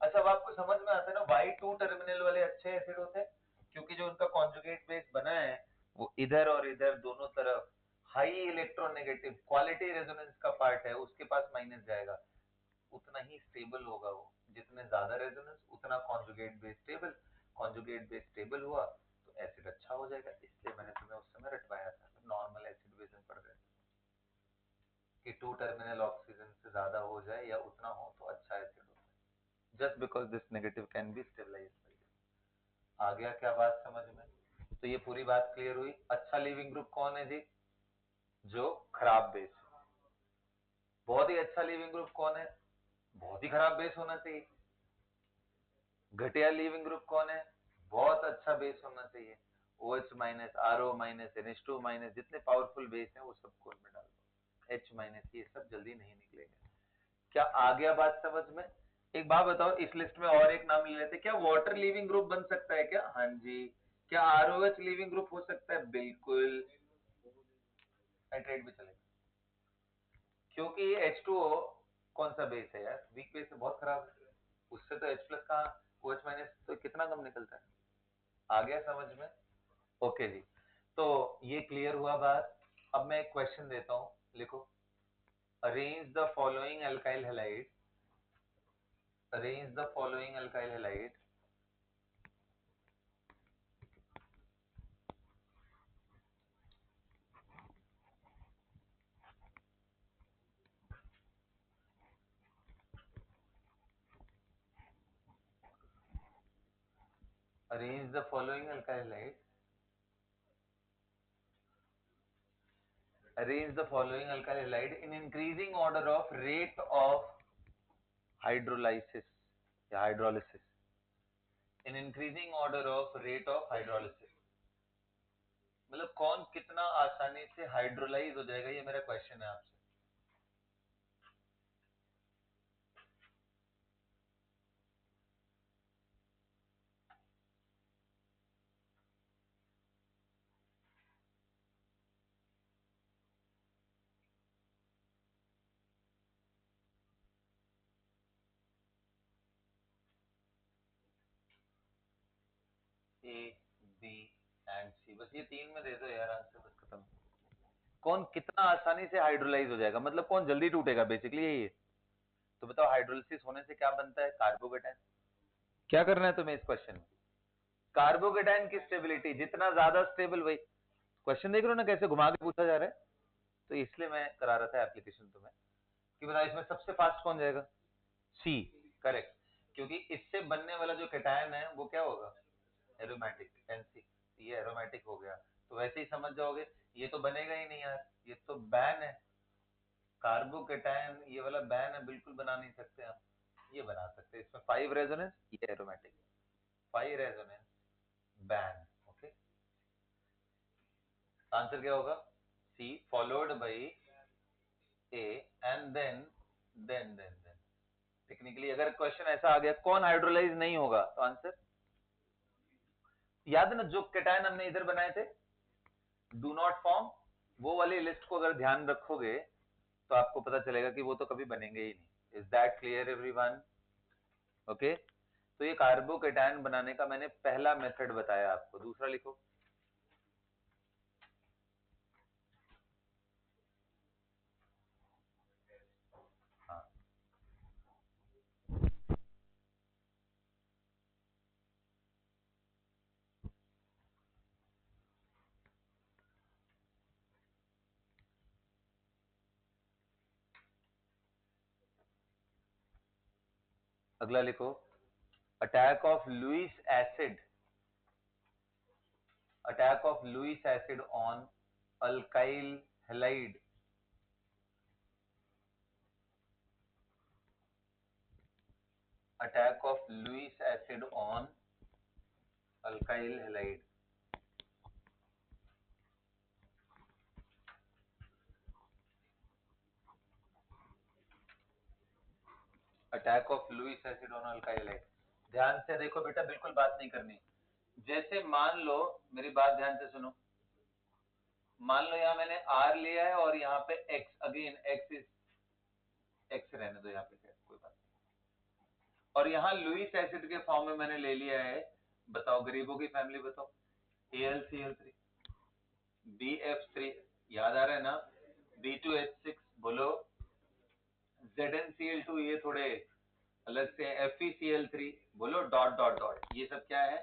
अच्छा, अब आपको समझ में आता है ना वाई टू टर्मिनल वाले अच्छे एसिड होते हैं, क्योंकि जो उनका कॉन्जुगेट बेस बना है वो इधर और इधर दोनों तरफ हाई इलेक्ट्रोनेगेटिव क्वालिटी रेजोनेंस का पार्ट है, उसके पास माइनस जाएगा, उतना ही स्टेबल होगा वो, जितने ज्यादा रेजोनेंस उतना conjugate base stable, conjugate base stable हुआ तो एसिड अच्छा हो जाएगा। इसलिए मैंने तुम्हें उस समय रटवाया था, नॉर्मल एसिड बेस में पढ़ रहे थे कि टू टर्मिनल ऑक्सीजन से ज्यादा हो जाए या उतना हो तो अच्छा एसिड होता है, just because this negative can be stabilised by this. आ गया क्या बात समझ में? तो ये पूरी बात क्लियर हुई। अच्छा लीविंग ग्रुप कौन है जी? जो खराब बेस है। बहुत ही अच्छा लीविंग ग्रुप कौन है? बहुत ही खराब बेस होना चाहिए। घटिया लीविंग ग्रुप कौन है? बहुत अच्छा बेस होना चाहिए। OH minus, RO minus, NH2 minus, जितने पावरफुल बेस हैं वो सब कोड में डाल दो। H माइनस ये सब जल्दी नहीं निकलेगा। क्या आ गया बात समझ में? एक बात बताओ, इस लिस्ट में और एक नाम ले लेते, क्या वाटर लीविंग ग्रुप बन सकता है क्या? हाँ जी। क्या ROH लीविंग ग्रुप हो सकता है? बिल्कुल। नाइट्रेट भी चलेगा, क्योंकि H2O कौन सा बेस है यार, वीक बेस है, बहुत खराब है, उससे तो H प्लस का OH माइनस तो कितना कम निकलता है। आ गया समझ में? ओके जी, तो ये क्लियर हुआ बात। अब मैं एक क्वेश्चन देता हूं, लिखो। Arrange the following alkyl halide, arrange the following alkyl halide arrange the following alkyl halide, arrange the following alkyl halide in increasing order of rate of hydrolysis या hydrolysis, in increasing order of rate of hydrolysis, मतलब कौन कितना आसानी से हाइड्रोलाइज हो जाएगा, ये मेरा क्वेश्चन है आपसे। ए, बी एंड सी, बस ये तीन में दे दो यार आंसर, बस खत्म। कौन कितना आसानी से हाइड्रोलाइज हो जाएगा, मतलब कौन जल्दी टूटेगा, बेसिकली यही है। तो बताओ हाइड्रोलिसिस होने से क्या बनता है? कार्बोकेटाइन। क्या करना है तुम्हें इस क्वेश्चन में? कार्बोकेटाइन की स्टेबिलिटी जितना ज्यादा स्टेबल, वही क्वेश्चन देख रहे हो ना कैसे घुमा के पूछा जा रहा है। तो इसलिए मैं करा रहा था एप्लीकेशन तुम्हें कि बताओ इसमें सबसे फास्ट कौन जाएगा? सी, करेक्ट, क्योंकि इससे बनने वाला जो कैटायन है वो क्या होगा? एरोमेटिक, एनसी, ये एरोमेटिक हो गया। तो वैसे ही समझ जाओगे, ये तो बनेगा ही नहीं यार, ये तो बैन है, कार्बोकेटायन ये वाला बैन है, बिल्कुल बना नहीं सकते हम। ये बना सकते हैं, इसमें 5 रेजोनेंस, ये एरोमेटिक, 5 रेजोनेंस बैन। ओके, आंसर क्या होगा? C followed by A and then technically अगर क्वेश्चन ऐसा आ गया कौन हाइड्रोलाइज नहीं होगा, तो आंसर याद है ना, जो कैटायन हमने इधर बनाए थे डू नॉट फॉर्म, वो वाली लिस्ट को अगर ध्यान रखोगे तो आपको पता चलेगा कि वो तो कभी बनेंगे ही नहीं। Is that clear everyone? Okay, तो ये कार्बोकेटायन बनाने का मैंने पहला मेथड बताया आपको। दूसरा लिखो। हाँ, अगला लिखो, attack of Lewis acid, attack of Lewis acid on alkyl halide, attack of Lewis acid on alkyl halide. Attack of Lewis acid on alkyl halide. ध्यान से देखो बेटा, बिल्कुल बात नहीं करनी। जैसे मान लो, मेरी बात ध्यान से सुनो, मान लो यहाँ मैंने R लिया है और यहाँ पे X, again X is X रहने दो यहाँ पे, कोई बात नहीं। और यहाँ लुईस एसिड के फॉर्म में मैंने ले लिया है, बताओ गरीबों की फैमिली बताओ, AlCl3, BF3, याद आ रहा है ना, B2H6, बोलो ZnCl2, ये थोड़े अलग से, FeCl3, बोलो डॉट डॉट डॉट, ये सब क्या है,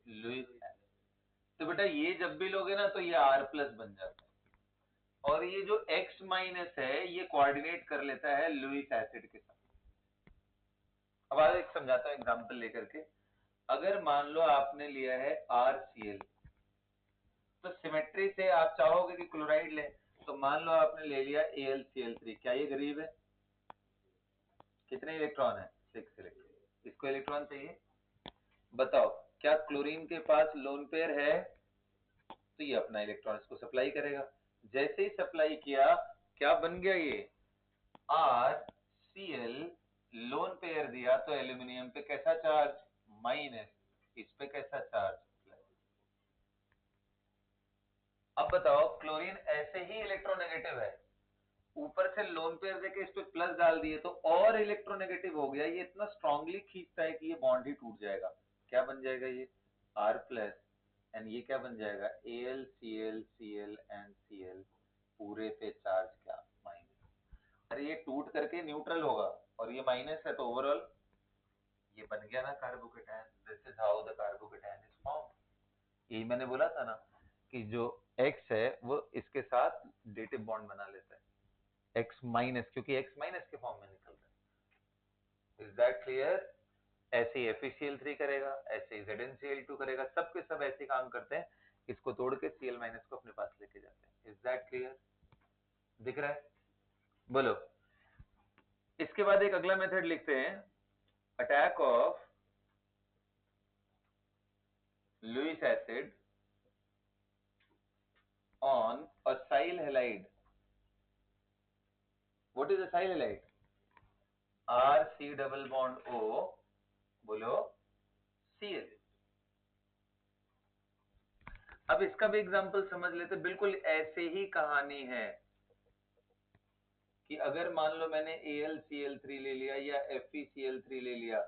लुईस एसिड। तो बेटा ये जब भी लोगे ना तो ये R प्लस बन जाता है, और ये जो X माइनस है ये कोऑर्डिनेट कर लेता है लुईस एसिड के साथ। अब आज एक समझाता हूं एग्जांपल लेकर के। अगर मान लो आपने लिया है RCl, तो सिमेट्री से आप चाहोगे कि क्लोराइड ले, तो मान लो आपने ले लिया AlCl3, क्या ये गरीब है? कितने इलेक्ट्रॉन है? 6 इलेक्ट्रॉन। इसको इलेक्ट्रॉन चाहिए, बताओ क्या क्लोरीन के पास लोन पेयर है? तो ये अपना इलेक्ट्रॉन इसको सप्लाई करेगा। जैसे ही सप्लाई किया, क्या बन गया ये RCl, लोन पेयर दिया तो एल्यूमिनियम पे कैसा चार्ज? माइनस, इस पे कैसा चार्ज? प्लस। अब बताओ क्लोरीन ऐसे ही इलेक्ट्रोनेगेटिव है, ऊपर से लोन पेयर देके इस पे प्लस डाल दिए तो और इलेक्ट्रोनेगेटिव हो गया, ये इतना स्ट्रांगली खींचता है कि ये बॉन्ड ही टूट जाएगा। क्या बन जाएगा ये? R प्लस, एंड ये क्या बन जाएगा? AlCl, Cl एंड Cl, पूरे पे चार्ज क्या? माइनस। अरे ये टूट करके न्यूट्रल होगा, और ये माइनस है तो ओवरऑल ये बन गया ना carbocation. This is how the carbocation is formed. यही मैंने बोला था ना कि जो X है वो इसके साथ डेटिव बॉन्ड बना लेता है, X माइनस, क्योंकि X माइनस के फॉर्म में निकल रहा है। Is that clear? ऐसे ही FeCl3 करेगा, ऐसे ही ZnCl2 करेगा, सब के सब ऐसे काम करते हैं, इसको तोड़ के Cl माइनस को अपने पास लेके जाते हैं। Is that clear? दिख रहा है? बोलो। इसके बाद एक अगला मेथड लिखते हैं, attack of Lewis acid on acyl halide. What is acyl halide? RC double bond O, बोलो Cl। अब इसका भी एग्जांपल समझ लेते, बिल्कुल ऐसे ही कहानी है कि अगर मान लो मैंने AlCl3 ले लिया या FeCl3 ले लिया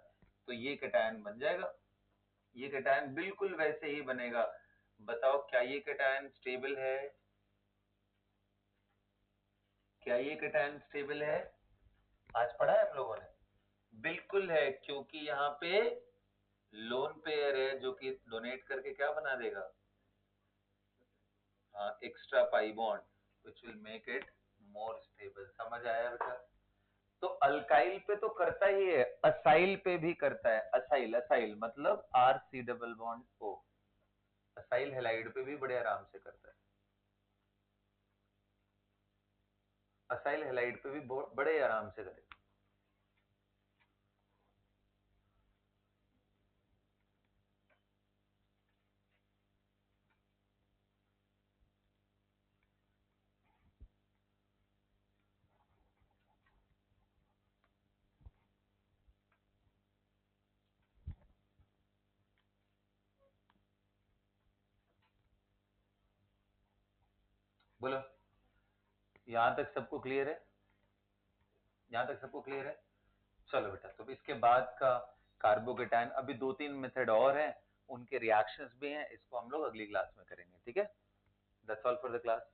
तो ये कैटायन बन जाएगा, ये कैटायन बिल्कुल वैसे ही बनेगा। बताओ क्या ये कैटायन स्टेबल है? क्या ये कैटायन स्टेबल है? आज पढ़ा है हम लोगों ने, बिल्कुल है, क्योंकि यहाँ पे लोन पेयर है जो कि डोनेट करके क्या बना देगा? हाँ, extra pi bond which will make it more stable। समझ आया बेटा? तो अल्काइल पे तो करता ही है, असाइल पे भी करता है। असाइल, असाइल मतलब RC double bond O, acyl halide पे भी बड़े आराम से करता है, असाइल हैलाइड पे भी बड़े आराम से करेगा। बोलो, यहां तक सबको क्लियर है? यहां तक सबको क्लियर है? चलो बेटा, तो इसके बाद का कार्बोकेटायन, अभी 2-3 मेथड और हैं, उनके रिएक्शंस भी हैं, इसको हम लोग अगली क्लास में करेंगे, ठीक है? That's all for the class.